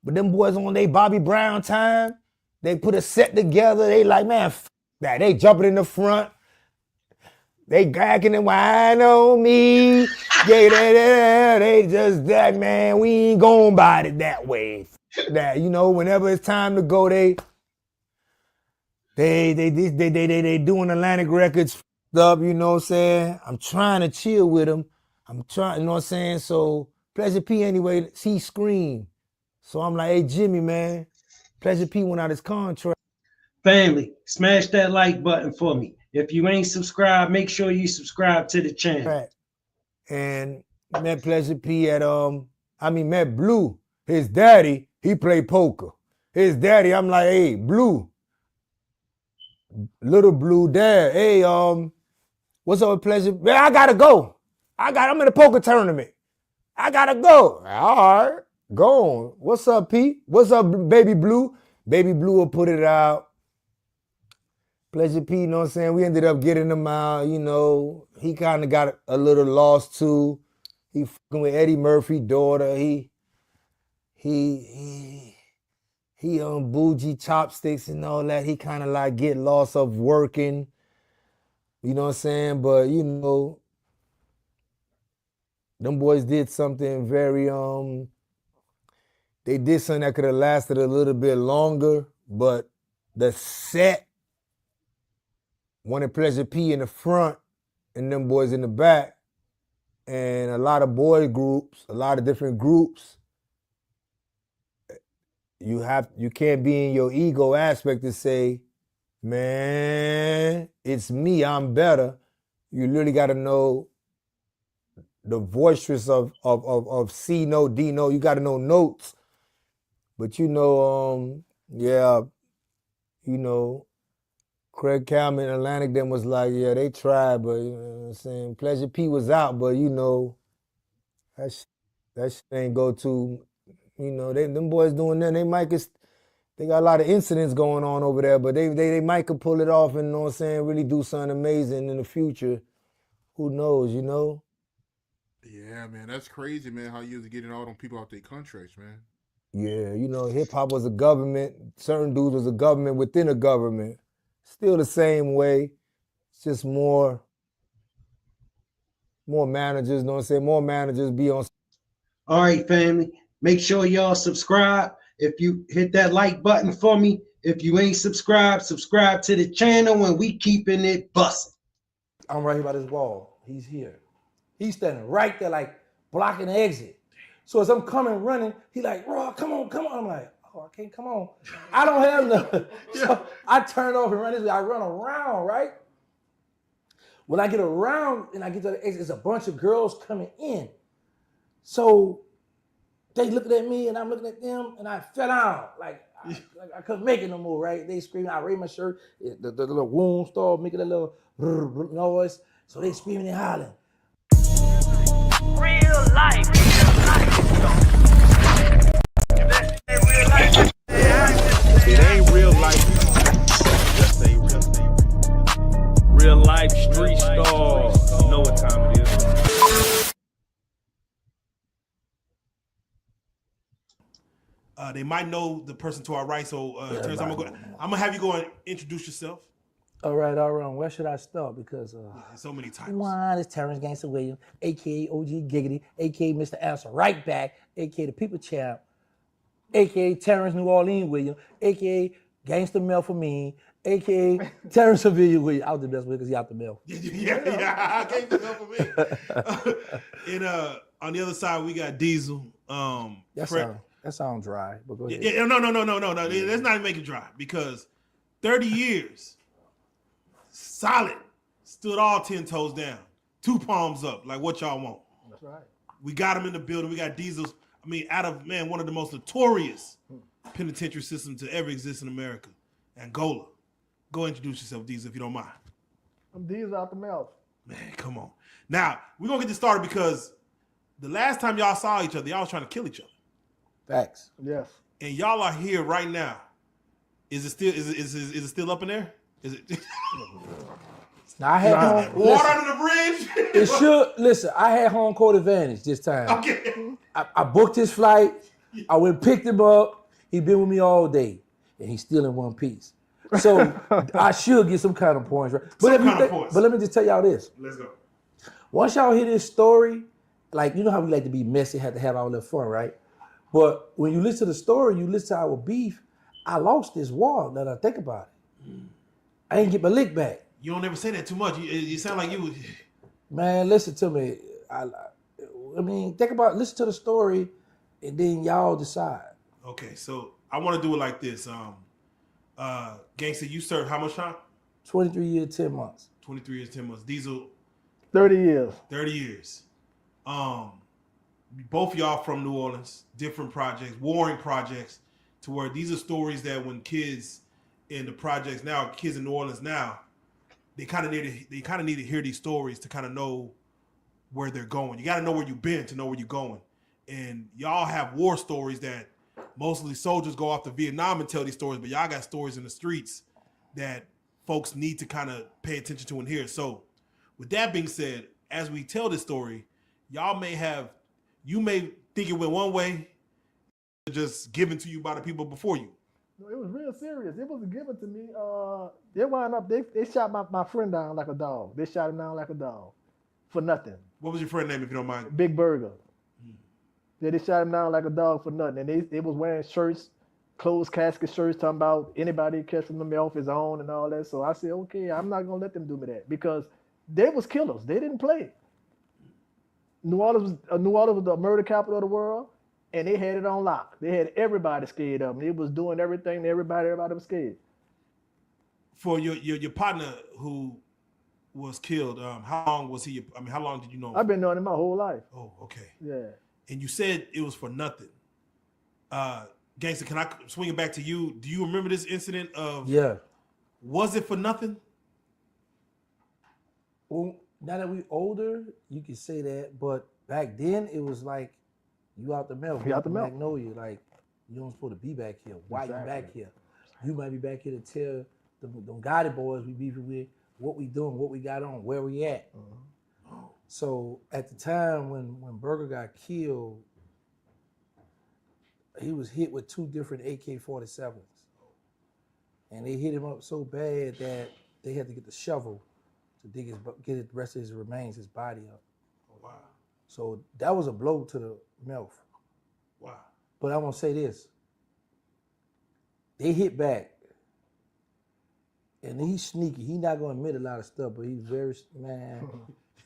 But them boys on they Bobby Brown time, they put a set together. They like, man, f that. They jumping in the front. They gagging and whine on me. They just that, man. We ain't going about it that way. That, you know, whenever it's time to go, they doing Atlantic Records up, you know what I'm saying? I'm trying to chill with them. I'm trying, you know what I'm saying? So Pleasure P anyway, he screamed. So I'm like, hey Jimmy, man, Pleasure P went out his contract. Family, smash that like button for me. If you ain't subscribed, make sure you subscribe to the channel. And met Pleasure P at met Blue. His daddy, he played poker. His daddy, I'm like, hey, Blue. Little Blue dad, hey, what's up with Pleasure? Man, I gotta go. I'm in a poker tournament. I gotta go. All right, go on. What's up, Pete? What's up, Baby Blue? Baby Blue will put it out. Pleasure P, you know what I'm saying? We ended up getting him out, you know. He kind of got a little lost too. He fucking with Eddie Murphy's daughter. He bougie chopsticks and all that. He kind of like get lost of working. You know what I'm saying? But you know, them boys did something very they did something that could have lasted a little bit longer, but the set wanted Pleasure P in the front and them boys in the back. And a lot of boy groups, a lot of different groups, you can't be in your ego aspect to say, man, it's me, I'm better. You literally got to know the boisterous of C note, D note. You got to know notes. But yeah, Craig Calman, Atlantic, them was like, yeah, they tried, but you know what I'm saying. Pleasure P was out, but that shit ain't go to. Them boys doing that. They got a lot of incidents going on over there, but they might could pull it off and, you know what I'm saying, really do something amazing in the future. Who knows, Yeah, man, that's crazy, man. How you was getting all them people out their contracts, man. Yeah, hip hop was a government. Certain dudes was a government within a government. Still the same way. It's just more managers, you know what I'm saying? More managers be on. All right, family. Make sure y'all subscribe. If you hit that like button for me, if you ain't subscribed, subscribe to the channel and we keeping it busting. I'm right here by this wall. He's here. He's standing right there, like blocking the exit. So as I'm coming running, he like, Raw, come on. I'm like, oh, I can't come on. I don't have nothing. So I turn off and run this way. I run around, right? When I get around and I get to the exit, it's a bunch of girls coming in. So they looking at me and I'm looking at them and I fell out. Like I couldn't make it no more, right? They screaming, I raised my shirt. The little wound started making a little noise. So they screaming and hollering. Real life. It ain't real life. Just ain't real life street stars. You know what time it is. They might know the person to our right, so Terrance, I'm gonna have you go and introduce yourself. All right. Where should I start? Because so many titles. One is Terrance Gangsta Wiliams, aka OG Giggity, aka Mr. Answer Right Back, aka the People Champ, aka Terrance New Orleans Williams, aka Gangsta Mel for me, aka Terrance Sevilla Williams. I was the best way because he out the mail. Yeah, Gangsta Mel for me. And on the other side, we got Diesel. That sounds dry, but go ahead. Yeah, no. Let's not make it dry because 30 years, solid, stood all 10 toes down, 2 palms up, like what y'all want. That's right. We got him in the building. We got Diesel's. Out of one of the most notorious penitentiary systems to ever exist in America, Angola. Go introduce yourself, Diesel, if you don't mind. I'm Diesel out the mouth. Man, come on. Now we're gonna get this started because the last time y'all saw each other, y'all was trying to kill each other. Facts. Yes. And y'all are here right now. Is it still up in there? Is it? Now I had water under the bridge. It should. Listen, I had home court advantage this time. Okay. I booked his flight. I went and picked him up. He been with me all day, and he's still in one piece. So I should get some kind of points, right? But let me just tell y'all this. Let's go. Once y'all hear this story, like you know how we like to be messy, had to have all that fun, right? But when you listen to the story, you listen to our beef. I lost this war. Now that I think about it, I ain't get my lick back. You don't ever say that too much. You sound like you. Man, listen to me. Listen to the story, and then y'all decide. Okay, so I want to do it like this. Gangsta, you served how much time? 23 years, 10 months. 23 years, 10 months. Diesel. 30 years. 30 years. Both y'all from New Orleans, different projects, warring projects, to where these are stories that when kids in the projects now, kids in New Orleans now, they kind of need to hear these stories to kind of know where they're going. You got to know where you've been to know where you're going. And y'all have war stories that mostly soldiers go off to Vietnam and tell these stories, but y'all got stories in the streets that folks need to kind of pay attention to and hear. So with that being said, as we tell this story, you may think it went one way, just given to you by the people before you. No, it was real serious. It wasn't given to me. They wound up, they shot my friend down like a dog. They shot him down like a dog for nothing. What was your friend name, if you don't mind? Big Burger. Yeah, they shot him down like a dog for nothing. And they was wearing shirts, closed casket shirts, talking about anybody catching them off his own and all that. So I said, okay, I'm not going to let them do me that because they was killers. They didn't play. New Orleans was the murder capital of the world, and they had it on lock. They had everybody scared of them. They was doing everything. Everybody was scared. For your partner who was killed, how long was he? I mean, how long did you know him? I've been knowing him my whole life. Oh, okay. Yeah. And you said it was for nothing. Gangsta, can I swing it back to you? Do you remember this incident of? Yeah. Was it for nothing? Well, now that we older, you can say that, but back then it was like you out the mouth. You out the mouth. Magnolia, like you don't supposed to be back here. Why you back here? You might be back here to tell them guided boys we beefing with what we doing, what we got on, where we at. So at the time when Burger got killed, he was hit with 2 different AK-47s. And they hit him up so bad that they had to get the shovel to get the rest of his remains, his body up. Oh, wow. So that was a blow to the mouth. Wow. But I want to say this. They hit back. And he's sneaky. He's not going to admit a lot of stuff, but he's very, man.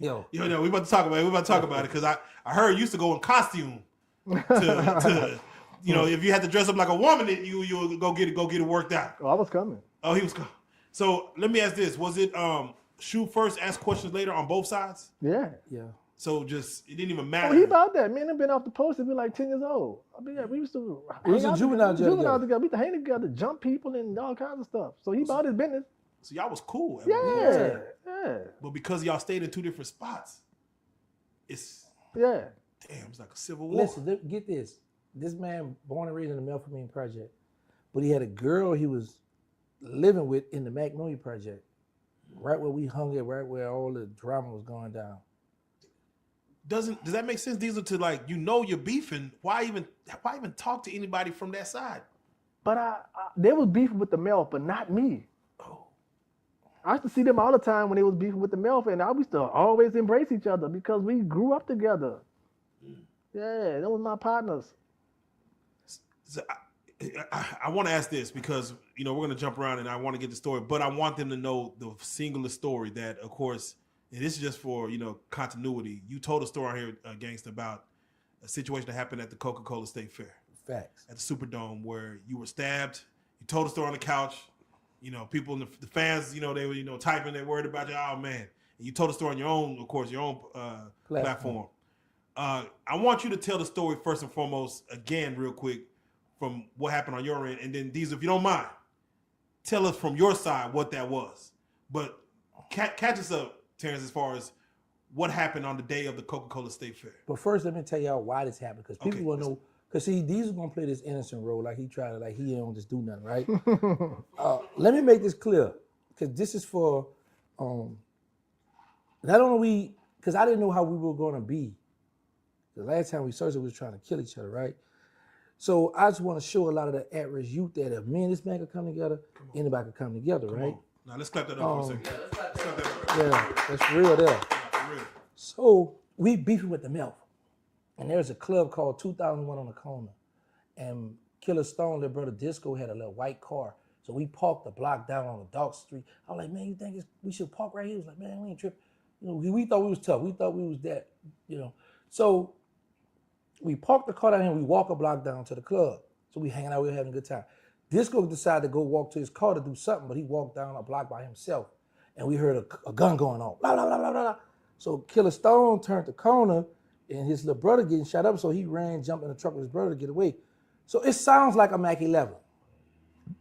Yo, we about to talk about it. We about to talk about it because I heard you used to go in costume to if you had to dress up like a woman, you would go get it worked out. Oh, I was coming. Oh, he was coming. So let me ask this: was it shoot first, ask questions later on both sides? Yeah. yeah. So just it didn't even Oh, matter. he about that. Me and him been off the post and been like 10 years old. I mean, yeah, we used to We was in juvenile jail together. together. We used to hang together, jump people and all kinds of stuff. So he about his business. So y'all was cool. Yeah. But because y'all stayed in 2 different spots, it's Yeah. damn. It's like a civil war. Listen, get this. This man born and raised in the Melpomene Project, but he had a girl he was living with in the Magnolia Project, right where we hung at, right where all the drama was going down. Does that make sense, Diesel? To like, you're beefing. Why even talk to anybody from that side? But they was beefing with the Melf, but not me. Oh. I used to see them all the time when they was beefing with the Melf, and I used to always embrace each other because we grew up together. Yeah, that was my partners. So I want to ask this because we're going to jump around and I want to get the story, but I want them to know the singular story that, of course, and this is just for continuity. You told a story here, Gangsta, about a situation that happened at the Coca-Cola State Fair. Facts. At the Superdome, where you were stabbed. You told a story on the couch. People, the fans, they were typing. They worried about you. Oh man! And you told a story on your own, of course, your own platform. I want you to tell the story first and foremost again, real quick, from what happened on your end, and then Diesel, if you don't mind, tell us from your side what that was. But catch us up, Terrance, as far as what happened on the day of the Coca-Cola State Fair. But first, let me tell y'all why this happened, because people Okay. want to know. Because see, Diesel's gonna play this innocent role, like he tried to, like he don't just do nothing, right? Let me make this clear, because this is for, not only because I didn't know how we were gonna be. The last time we searched, we was trying to kill each other, right? So I just want to show a lot of the at-risk youth that if me and this man could come together, anybody could come together, Come right? on. Now let's clap that up for a second. Let's clap that up. Yeah, that's real there. For real. So we beefing with the MILF. And there's a club called 2001 on the corner. And Killer Stone, their brother Disco, had a little white car. So we parked the block down on the dark street. I was like, man, you think we should park right here? He was like, man, we ain't tripping. We thought we was tough. We thought we was that, So we parked the car down here and we walk a block down to the club. So we hanging out, we were having a good time. Disco decided to go walk to his car to do something, but he walked down a block by himself. And we heard a gun going on. Blah, blah, blah, blah, blah. So Killer Stone turned the corner and his little brother getting shot up. So he ran, jumped in the truck with his brother to get away. So it sounds like a Mac 11.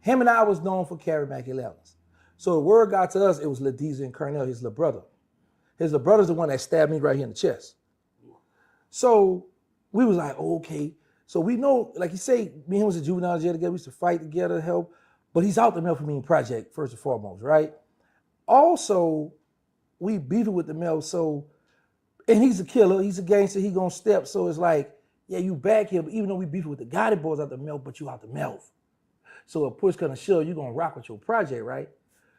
Him and I was known for carrying Mac 11s. So the word got to us, it was Ladiza and Cornell, his little brother. His little brother's the one that stabbed me right here in the chest. So we was like, oh, okay. So we know, like you say, me and him was in juvenile jail together. We used to fight together, help. But he's out the Melpomene Project, first and foremost, right? Also, we beefing with the Mel, so, and he's a killer, he's a gangster, he gonna step. So it's like, yeah, you back here, but even though we beefing with the guided boys out the Mel, but you out the Mel. So a push gonna shove, you gonna rock with your project, right?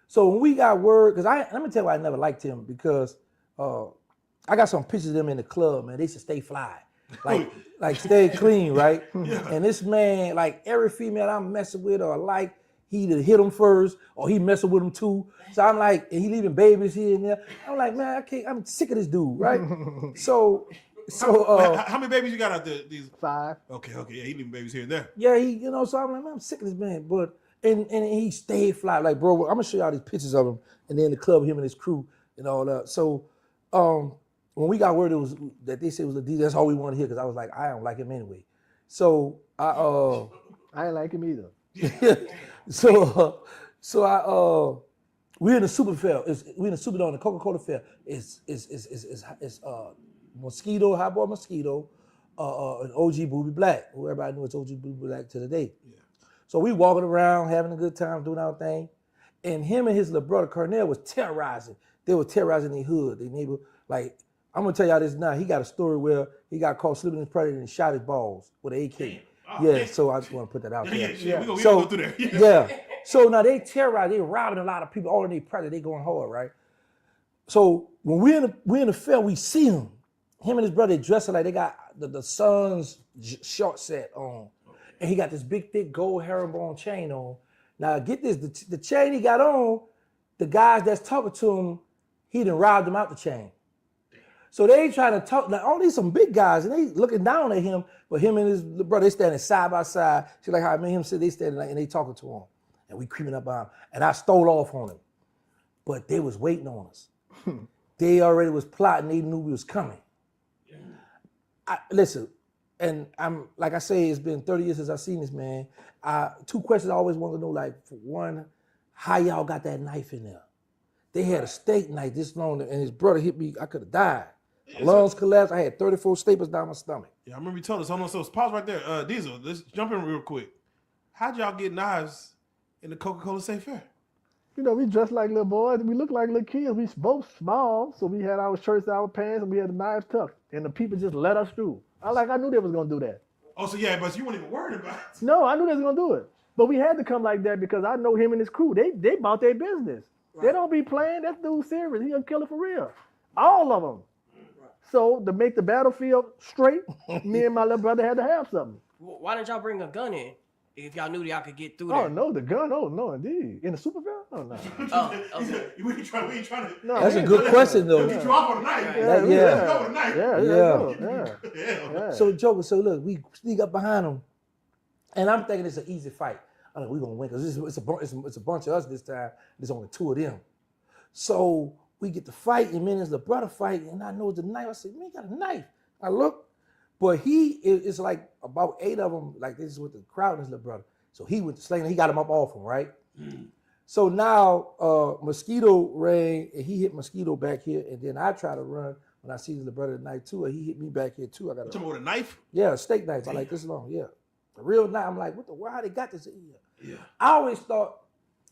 So when we got word, because let me tell you why I never liked him, because I got some pictures of them in the club, man. They should stay fly. Like stay clean, right? Yeah. And this man, like every female I'm messing with or like, he either hit him first or he messing with him too. So I'm like, and he leaving babies here and there. I'm like, man, I'm sick of this dude, right? So how many babies you got out there? These 5. Okay, yeah, he leaving babies here and there. Yeah, so I'm like, man, I'm sick of this man. But and he stayed fly. Like, bro, I'm gonna show y'all these pictures of him and then the club, him and his crew. and all that. So when we got word that they said it was a DJ, that's all we wanted to hear because I was like, I don't like him anyway. So I ain't like him either. so we're in the Super Fair. We're in the Superdome, the Coca-Cola Fair. It's Mosquito, Hot Boy Mosquito, and OG Booby Black, who everybody knew it's OG Booby Black to the day. Yeah. So we walking around, having a good time, doing our thing. And him and his little brother, Cornell, was terrorizing. They were terrorizing their hood, their neighbor. Like, I'm going to tell y'all this now. He got a story where he got caught slipping his predator and shot his balls with an AK. So I just want to put that out there. We gonna go through there. Yeah. So now they terrorize, they robbing a lot of people, all in their predator, they going hard, right? So when we're in the fair, we see him. Him and his brother dressing like they got the son's short set on. And he got this big, thick gold herringbone chain on. Now get this, the chain he got on, the guys that's talking to him, he done robbed them out the chain. So they ain't trying to talk, like all these some big guys, and they looking down at him, but him and his brother, they standing side by side. See like how me and him sit, they standing like, and they talking to him. And we creeping up on him. And I stole off on him. But they was waiting on us. They already was plotting, they knew we was coming. Listen, and I'm like I say, it's been 30 years since I've seen this man. Two questions I always want to know, like, for one, how y'all got that knife in there? They had a steak knife this long, and his brother hit me, I could have died. Lungs collapsed, I had 34 staples down my stomach. Yeah, I remember you told us. Hold on, so pause right there. Diesel, let's jump in real quick. How'd y'all get knives in the Coca-Cola State Fair? You know, we dressed like little boys. We looked like little kids. We both small, so we had our shirts, our pants, and we had the knives tucked. And the people just let us through. I knew they was gonna do that. Oh, so yeah, but you weren't even worried about it. No, I knew they was gonna do it. But we had to come like that because I know him and his crew. They about their business. Right. They don't be playing. That dude's serious. He gonna kill it for real. All of them. Right. So to make the battlefield straight, me and my little brother had to have something. Why didn't y'all bring a gun in? If y'all knew y'all could get through there. Oh, no, the gun. Oh, no, indeed. In the Super Bowl? Oh, no. Okay. We ain't trying to. No, that's a good question, though. Get you off on a knife. Yeah. So, Joker, look, we sneak up behind him, and I'm thinking it's an easy fight. I'm like, we're going to win, because it's a bunch of us this time. There's only two of them. So we get to fight, and then there's the brother fight, and I know it's a knife. I said, man, you got a knife. I look. But it's like about 8 of them, like this is with the crowd and his little brother. So he went to sling, he got him up off him, right? Mm. So now Mosquito ran, and he hit Mosquito back here, and then I try to run when I see his little brother tonight too, and he hit me back here too. I got with a knife? Yeah, a steak knife, like this long, yeah. A real knife. I'm like, why they got this in here? Yeah. I always thought,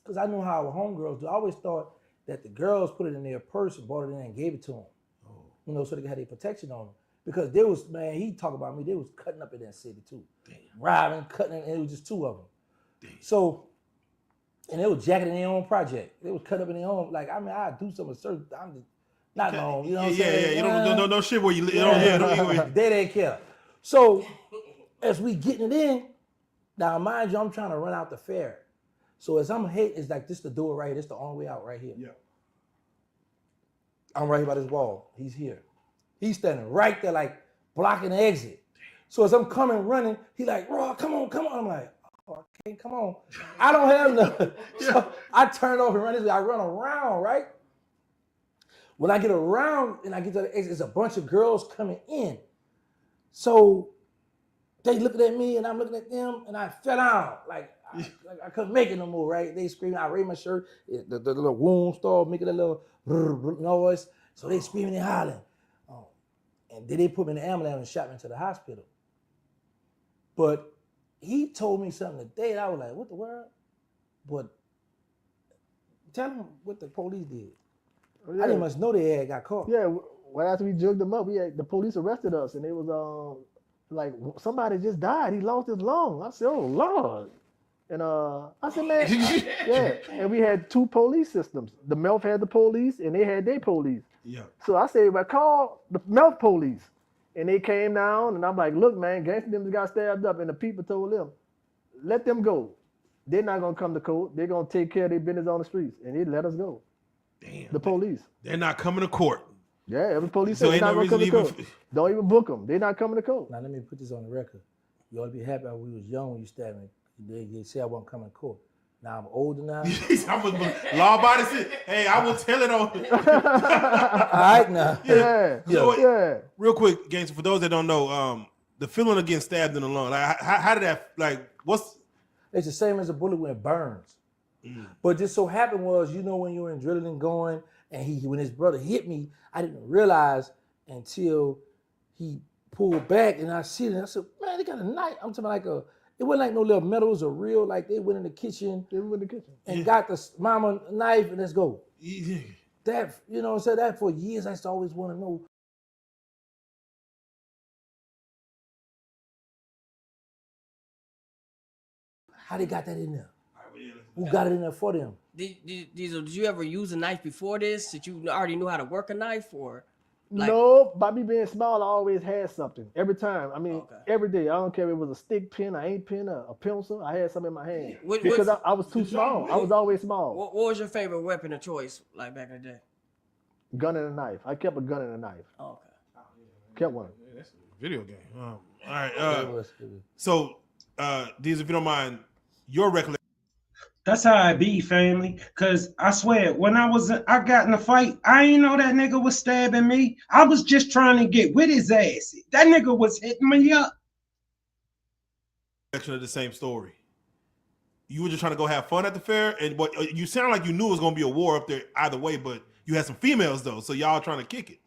because I know how our homegirls do, I always thought that the girls put it in their purse and bought it in and gave it to them. Oh. You know, so they could have their protection on them. Because there was, man, he talked about me, they was cutting up in that city too. Damn. Robbing, cutting, and it was just 2 of them. Damn. So, and they was jacketing their own project. They was cut up in their own, like, I mean, I do something certain, I'm just not known, you know what I'm saying? Yeah, you don't shit where you live. They didn't care. So, as we getting it in, now mind you, I'm trying to run out the fair. So as I'm hitting, it's like, this the door right here, this the only way out right here. Yeah. I'm right here by this wall, he's here. He's standing right there, like, blocking the exit. So as I'm coming running, he like, Raw, come on. I'm like, oh, I can't, come on. I don't have nothing. So I turn off and run this way. I run around, right? When I get around and I get to the exit, there's a bunch of girls coming in. So they looking at me and I'm looking at them, and I fell down. Like I couldn't make it no more, right? They screaming, I raised my shirt. The little wound started making a little noise. So they screaming and hollering. And then they put me in the ambulance and shot me into the hospital. But he told me something today that I was like, what the world? But tell him what the police did. Oh, yeah. I didn't much know they had got caught. Yeah, well, after we jugged them up, the police arrested us, and it was like somebody just died. He lost his lung. I said, oh, Lord. And I said, man, yeah. And we had 2 police systems. The Melf had the police, and they had their police. Yeah. So I said, well, call the Melf police. And they came down, and I'm like, look, man, Gangsta them got stabbed up, and the people told them, let them go. They're not going to come to court. They're going to take care of their business on the streets. And they let us go. Damn. The police. They're not coming to court. Yeah, every police said they're not going to come to court. Don't even book them. They're not coming to court. Now, let me put this on the record. You ought to be happy when we was young when you stabbed me. They say I wasn't coming to court. Now I'm older now. Law abiding citizen. Hey, I will tell it on. All right now. Yeah. So, Yeah. real quick, Gangsta, for those that don't know, the feeling of getting stabbed in the lung, like how did that, like, what's? It's the same as a bullet when it burns. But just so happened was, when you're in adrenaline going, and when his brother hit me, I didn't realize until he pulled back, and I see it, and I said, man, they got a knife. I'm talking like it wasn't like no little metal, it was a real, like they went in the kitchen and got the mama knife, and let's go. Yeah. That, so that for years I used to always want to know. How they got that in there? Who got it in there for them? Diesel, did you ever use a knife before this? Did you already know how to work a knife, or? No, by me being small, I always had something. Every time. I mean, every day. I don't care if it was a stick pen, an ink pen, a pencil. I had something in my hand. Because I was too small. I was always small. What was your favorite weapon of choice, like back in the day? Gun and a knife. I kept a gun and a knife. Oh, okay. Kept one. Yeah, that's a video game. All right. So, Deez, if you don't mind, your recollection. That's how I be, family. Cause I swear, when I got in a fight, I ain't know that nigga was stabbing me. I was just trying to get with his ass. That nigga was hitting me up. Of the same story. You were just trying to go have fun at the fair, and but you sound like you knew it was gonna be a war up there either way. But you had some females though, so y'all trying to kick it.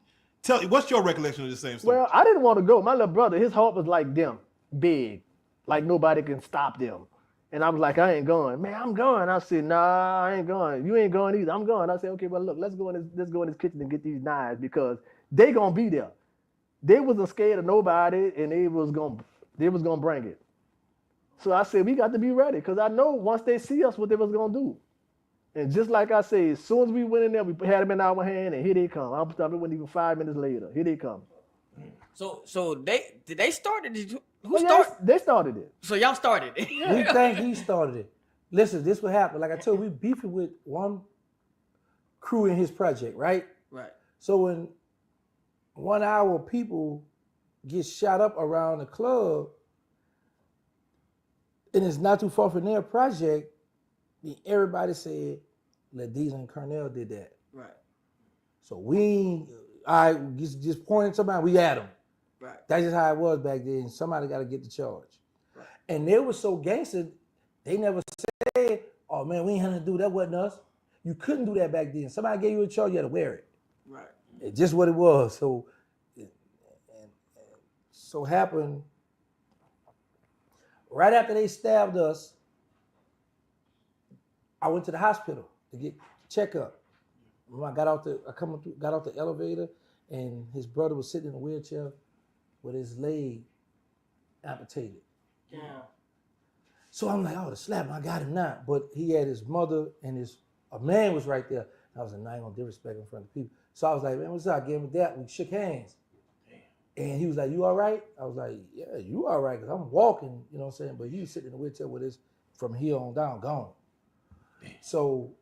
What's your recollection of the same story? Well, I didn't want to go. My little brother, his heart was like them, big, like nobody can stop them. And I was like, I ain't going. Man, I'm going. I said, nah, I ain't going. You ain't going either. I'm going. I said, okay, well, look, let's go in this kitchen and get these knives because they gonna be there. They wasn't scared of nobody, and they was gonna bring it. So I said, we got to be ready because I know once they see us, what they was gonna do. And just like I said, as soon as we went in there, we had them in our hand, and here they come. I'm stopping. It wasn't even 5 minutes later. Here they come. So did they start it? Who Yeah, started? they started it. So y'all started it. We think he started it. Listen, this what happened. Like I told you, we beefing with one crew in his project, right? Right. So when 1 hour people get shot up around the club, and it's not too far from their project, everybody said, Ladies and Cornell did that. Right. So just pointing somebody, we had them. Right. That's just how it was back then. Somebody got to get the charge. Right. And they were so gangster, they never said, oh man, we ain't had to do that, wasn't us. You couldn't do that back then. Somebody gave you a charge, you had to wear it. Right. It's just what it was. So happened, right after they stabbed us, I went to the hospital to get checkup. When I got off the elevator, and his brother was sitting in a wheelchair with his leg amputated. Yeah. So I'm like, oh, the slap, I got him now. But he had his mother and a man was right there. I was like, nah, I ain't gonna disrespect in front of people. So I was like, man, what's up? I gave him that. We shook hands. Damn. And he was like, you all right? I was like, yeah, you all right, because I'm walking, you know what I'm saying? But he was sitting in the wheelchair with his, from here on down, gone. Damn. So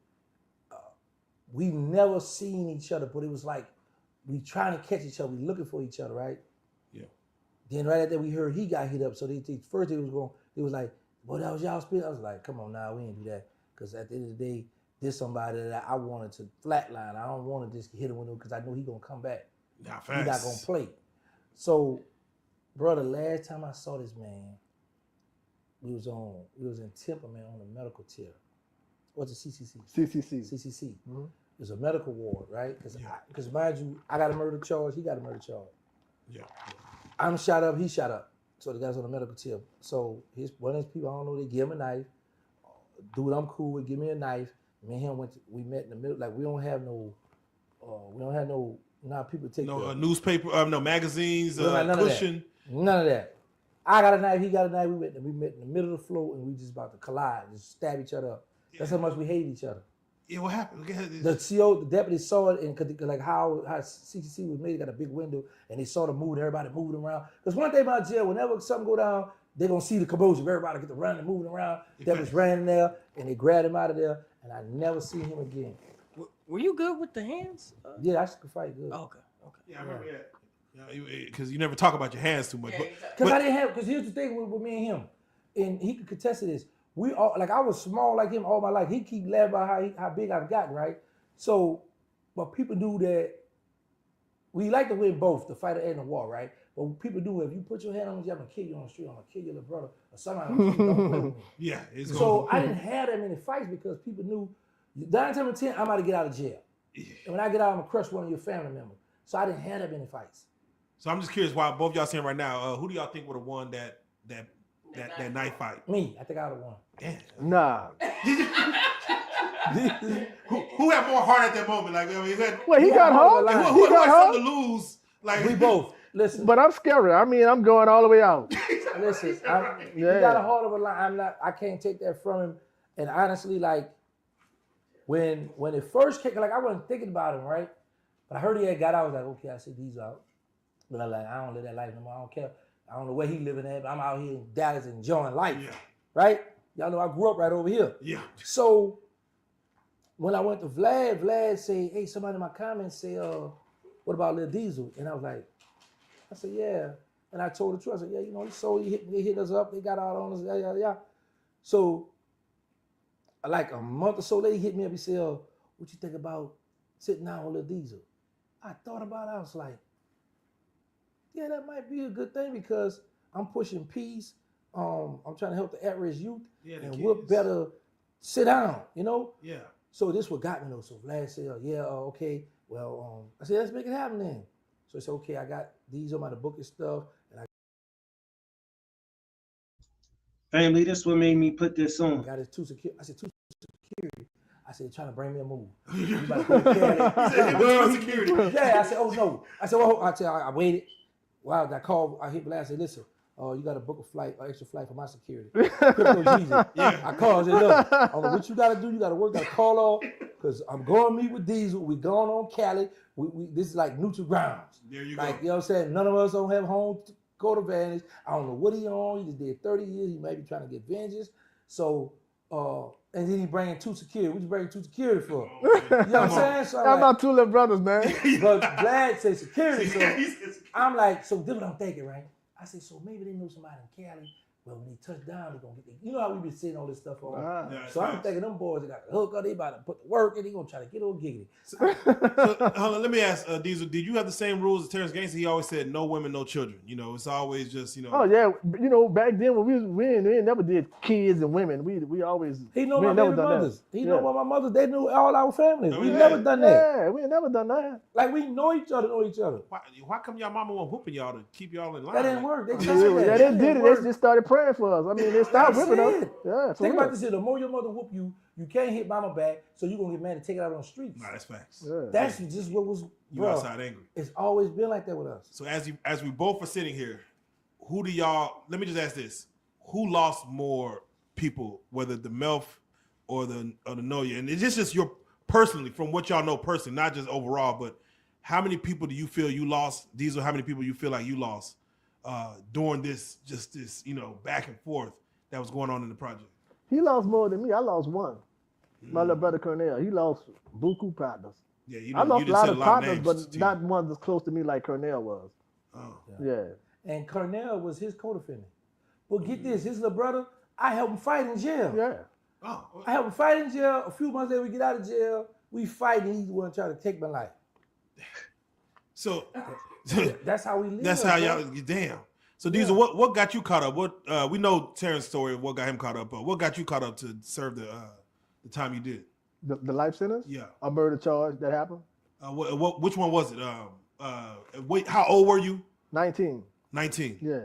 we never seen each other, but it was like, we trying to catch each other, we looking for each other, right? Yeah. Then right after we heard he got hit up, so first they was like, well, that was y'all spit. I was like, come on now, we ain't do that. Because at the end of the day, there's somebody that I wanted to flatline. I don't want to just hit him with him because I know he gonna come back. Not fast. He not gonna play. So, brother, last time I saw this man, we was in Temple, man, on a medical tier. What's the CCC? CCC. Mm-hmm. It was a medical ward, right? Because mind you, I got a murder charge, he got a murder charge. Yeah. I'm shot up, he shot up. So the guy's on the medical tip. So one of his people, I don't know, they give him a knife. Dude, I'm cool with, give me a knife. Me and him we met in the middle. Like we don't have no, now people take no newspaper, no magazines, cushion. None of that. I got a knife, he got a knife. We met in the middle of the floor and we just about to collide, just stab each other up. Yeah. That's how much we hate each other. Yeah, what happened? The deputy saw it, and like how CCC was made, got a big window, and they saw the mood, everybody moving around. Because one thing about jail, whenever something go down, they're going to see the commotion. Everybody get to running and moving around. Deputies ran in there, and they grabbed him out of there, and I never seen him again. Were you good with the hands? Yeah, I could fight good. Okay. Yeah, I remember that. Because you never talk about your hands too much. Because I didn't have, because here's the thing with me and him, and he could contest to this. we all like I was small like him all my life. He keep laughing about how big I've gotten, right? So, but people do that. We like to win both, the fighter and the war, right? But people do, if you put your hand on me, I'm gonna kill you on the street, I'm gonna kill your little brother, or somebody on the street, don't play with me. Yeah. So I didn't have that many fights because people knew 9 times out of 10, I'm about to get out of jail. And when I get out, I'm gonna crush one of your family members. So I didn't have that many fights. So I'm just curious why both y'all saying right now, who do y'all think would have won that knife fight? Me, I think I would have won. Damn. Nah. Who had more heart at that moment? Like, I mean, He got hard. who had something to lose? Like we both. Listen. But I'm scary. I mean, I'm going all the way out. Listen, he got a heart of a lion. I can't take that from him. And honestly, like when it first came, like I wasn't thinking about him, right? But I heard he had got out. I was like, okay, I see these out. But I'm like, I don't live that life no more. I don't care. I don't know where he living at, but I'm out here in Dallas enjoying life. Yeah. Right? Y'all know I grew up right over here. Yeah. So when I went to Vlad said, hey, somebody in my comments say, what about Lil Diesel? And I was like, I said, yeah. And I told the truth. I said, yeah, you know, they hit us up. They got out on us, yeah. So like a month or so later, he hit me up. He said, what you think about sitting down with Lil Diesel? I thought about it. I was like, yeah, that might be a good thing because I'm pushing peace. I'm trying to help the at-risk youth. Yeah, and we're better sit down, you know? Yeah. So this what got me though. So Vlad said, okay. Well, I said, let's make it happen then. So he said, okay, I got these on my book and stuff. And Family, this what made me put this on. I got his 2 security. I said, 2 security. I said, trying to bring me a move. You about to put a security. Yeah, I said, oh no. I said, well, I waited. Wow, I called, I hit Vlad, I said, listen, you got to book a flight, an extra flight for my security. Crypto Jesus. Yeah. I called, I said, look, I don't know what you got to do. You got to work, got to call off, because I'm going to meet with Diesel. We going on Cali. This is like neutral grounds. There you like, go. You know what I'm saying? None of us don't have home court advantage. I don't know what he on. He just did 30 years. He may be trying to get vengeance. So, and then he bringing 2 security. What you bringing 2 security for? You know what I'm saying? So I'm about 2 little brothers, man. But Vlad said security. So I'm like, so this what I'm thinking, right? I said, so maybe they know somebody in Cali. Well, when they touch down, they're going to get you know how we been seeing all this stuff on. Yeah, so I'm thinking them boys, they got the hook up, they about to put the work in, they going to try to get all giggity. So, hold on, let me ask Diesel, did you have the same rules as Terrance Gangsta? He always said no women, no children. You know, it's always just, you know. Oh, yeah. You know, back then when we never did kids and women. We always. He know we my never baby done mothers. that. He know what my mothers, they knew all our families. Oh, We yeah. never done that. Yeah, we ain't never done that. Like we know each other. Why come y'all mama wasn't whooping y'all to keep y'all in line? That didn't work. They Yeah, they did it. They just started praying for us. I mean, they stopped whipping us. Yeah, for Think real. about this here. The more your mother whoop you, you can't hit mama back, so you're going to get mad and take it out on the streets. Nah, that's facts. Yeah. That's just what was, You outside angry. It's always been like that with us. So as we both are sitting here, who do y'all, let me just ask this. Who lost more people, whether the Melf or the Noya? And it's just your, personally, from what y'all know personally, not just overall, but how many people do you feel you lost? Diesel, how many people you feel like you lost during this, you know, back and forth that was going on in the project? He lost more than me. I lost one. My little brother Cornell. He lost buku partners. Yeah, you I lost a lot of partners, names, but not one that's close to me like Cornell was. Oh. Yeah. And Cornell was his co-defendant. But get this, his little brother, I helped him fight in jail. Yeah. Oh. I helped him fight in jail. A few months later, we get out of jail. We fight, and he's the one trying to take my life. So that's how we live. That's how y'all. Damn. So Diesel, what got you caught up? What we know Terrance's story. What got him caught up? What got you caught up to serve the time you did? The life sentence? Yeah. A murder charge that happened? Which one was it? How old were you? 19. 19. Yeah.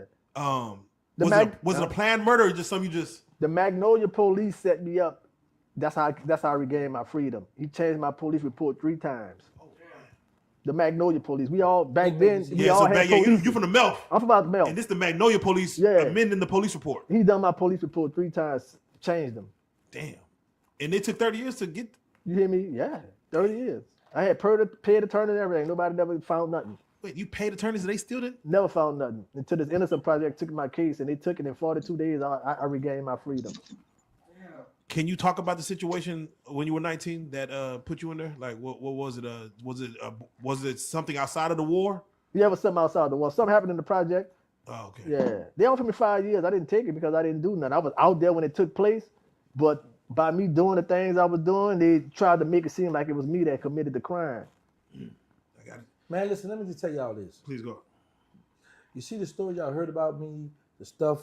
Was it a planned murder or just something you just? The Magnolia police set me up. That's how I regained my freedom. He changed my police report 3 times. The Magnolia police. We all back then. We all had police. You from the Melf. I'm from out the Melf. And this the Magnolia police amending the police report. He done my police report 3 times, changed them. Damn. And it took 30 years to get. You hear me? Yeah, 30 years. I had paid attorney and everything. Nobody never found nothing. Wait, you paid attorneys and they still didn't? Never found nothing until this Innocent Project took my case, and they took it in 42 days. I regained my freedom. Can you talk about the situation when you were 19 that put you in there? Like, what was it? Was it something outside of the war? Yeah, it was something outside the war. Something happened in the project. Oh, okay. Yeah, they offered me 5 years. I didn't take it because I didn't do nothing. I was out there when it took place, But by me doing the things I was doing, they tried to make it seem like it was me that committed the crime. I got it. Man, listen, let me just tell y'all this. Please go. You see the story y'all heard about me, the stuff,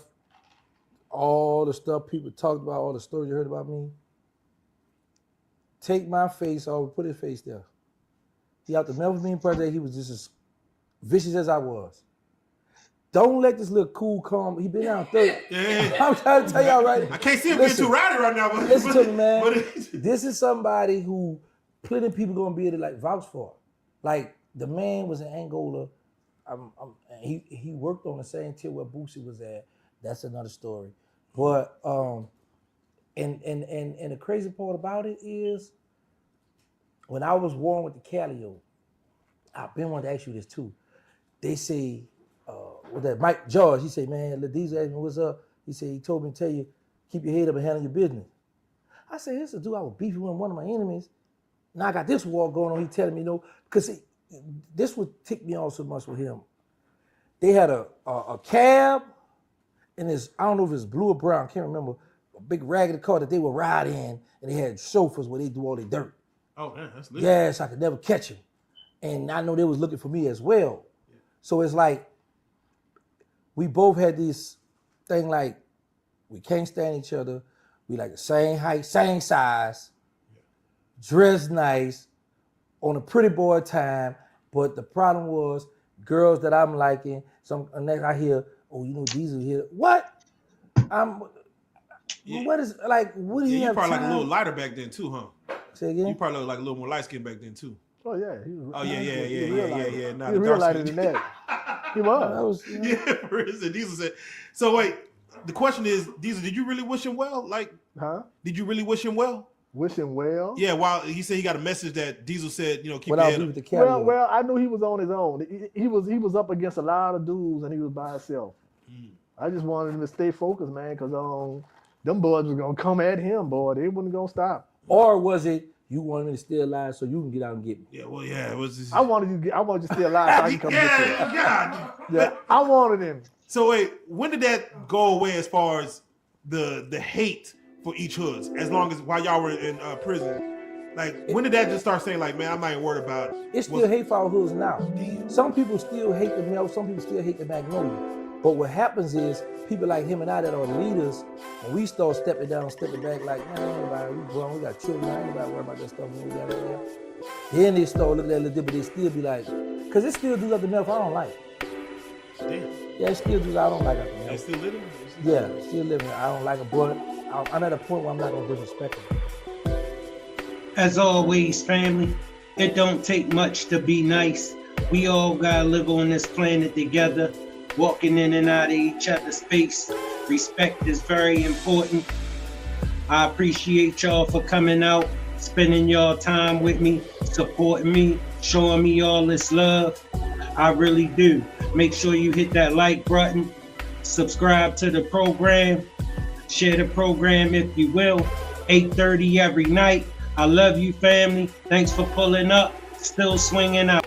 all the stuff people talked about, all the stories you heard about me. Take my face off, put his face there. He out the Melvin Project, he was just as vicious as I was. Don't let this little cool, calm, he been down 30. Yeah. I'm trying to tell y'all right. I can't see him getting too rowdy right now. But, Listen to me, man. But This is somebody who plenty of people gonna be able to like vouch for. Like the man was in Angola. He worked on the same tier where Boosie was at. That's another story. But and the crazy part about it is when I was warring with the Calio, I've been wanting to ask you this too. They say with that Mike George, he said, man, Ladiza asked me what's up. He said he told me to tell you, keep your head up and handle your business. I said, this is a dude I was beefing with one of my enemies. Now I got this war going on. He telling me no, because this would tick me off so much with him. They had a cab and this, I don't know if it's blue or brown, I can't remember, a big raggedy car that they would ride in, and they had chauffeurs where they do all their dirt. oh man, that's lit. Yes, I could never catch him. And I know they was looking for me as well. So it's like, we both had this thing like, we can't stand each other. We like the same height, same size, dress nice, on a pretty boy time. But the problem was, girls that I'm liking, and then I hear, oh, you know, Diesel here. What? What is, like, what do you have probably time? like a little lighter back then too, huh? Say again? You probably look like a little more light skinned back then too. Oh yeah. He was, Oh yeah. Nah, he was real lighter than that. He was. That was, you know, Yeah, Diesel said. So wait, the question is, Diesel, did you really wish him well? Like, Huh? did you really wish him well? Wish him well. Yeah. While he said he got a message that Diesel said, you know, keep your without head being up. with the Calio. Well, I knew he was on his own. He was up against a lot of dudes, and he was by himself. I just wanted him to stay focused, man, because them boys was gonna come at him, boy. They wasn't gonna stop. Or was it you wanted me to stay alive so you can get out and get me? Yeah. Well, yeah. It was. Just... I wanted you to stay alive so I can come get you. God. Yeah, I wanted him. So wait, when did that go away as far as the hate for each hoods? As long as while y'all were in prison, like when did that just start saying like, man, I'm not even worried about it? It's still hate for our hoods now. Some people still hate the Mel, some people still hate the Magnolia. But what happens is people like him and I that are leaders, when we start stepping down, stepping back, like, man, ain't nobody, we grown, we got children, I ain't nobody worried about that stuff when we got it there. Then they start looking at it a little bit, but they still be like, because it still do up the Mel I don't like. Damn. Yeah, it still do I don't like it. They still living? Yeah, still living. I don't like it, but I'm at a point where I'm not gonna disrespect them. As always, family, it don't take much to be nice. We all gotta live on this planet together, walking in and out of each other's space. Respect is very important. I appreciate y'all for coming out, spending y'all time with me, supporting me, showing me all this love. I really do. Make sure you hit that like button, subscribe to the program, share the program if you will. 8:30 every night. I love you, family. Thanks for pulling up. Still swinging out.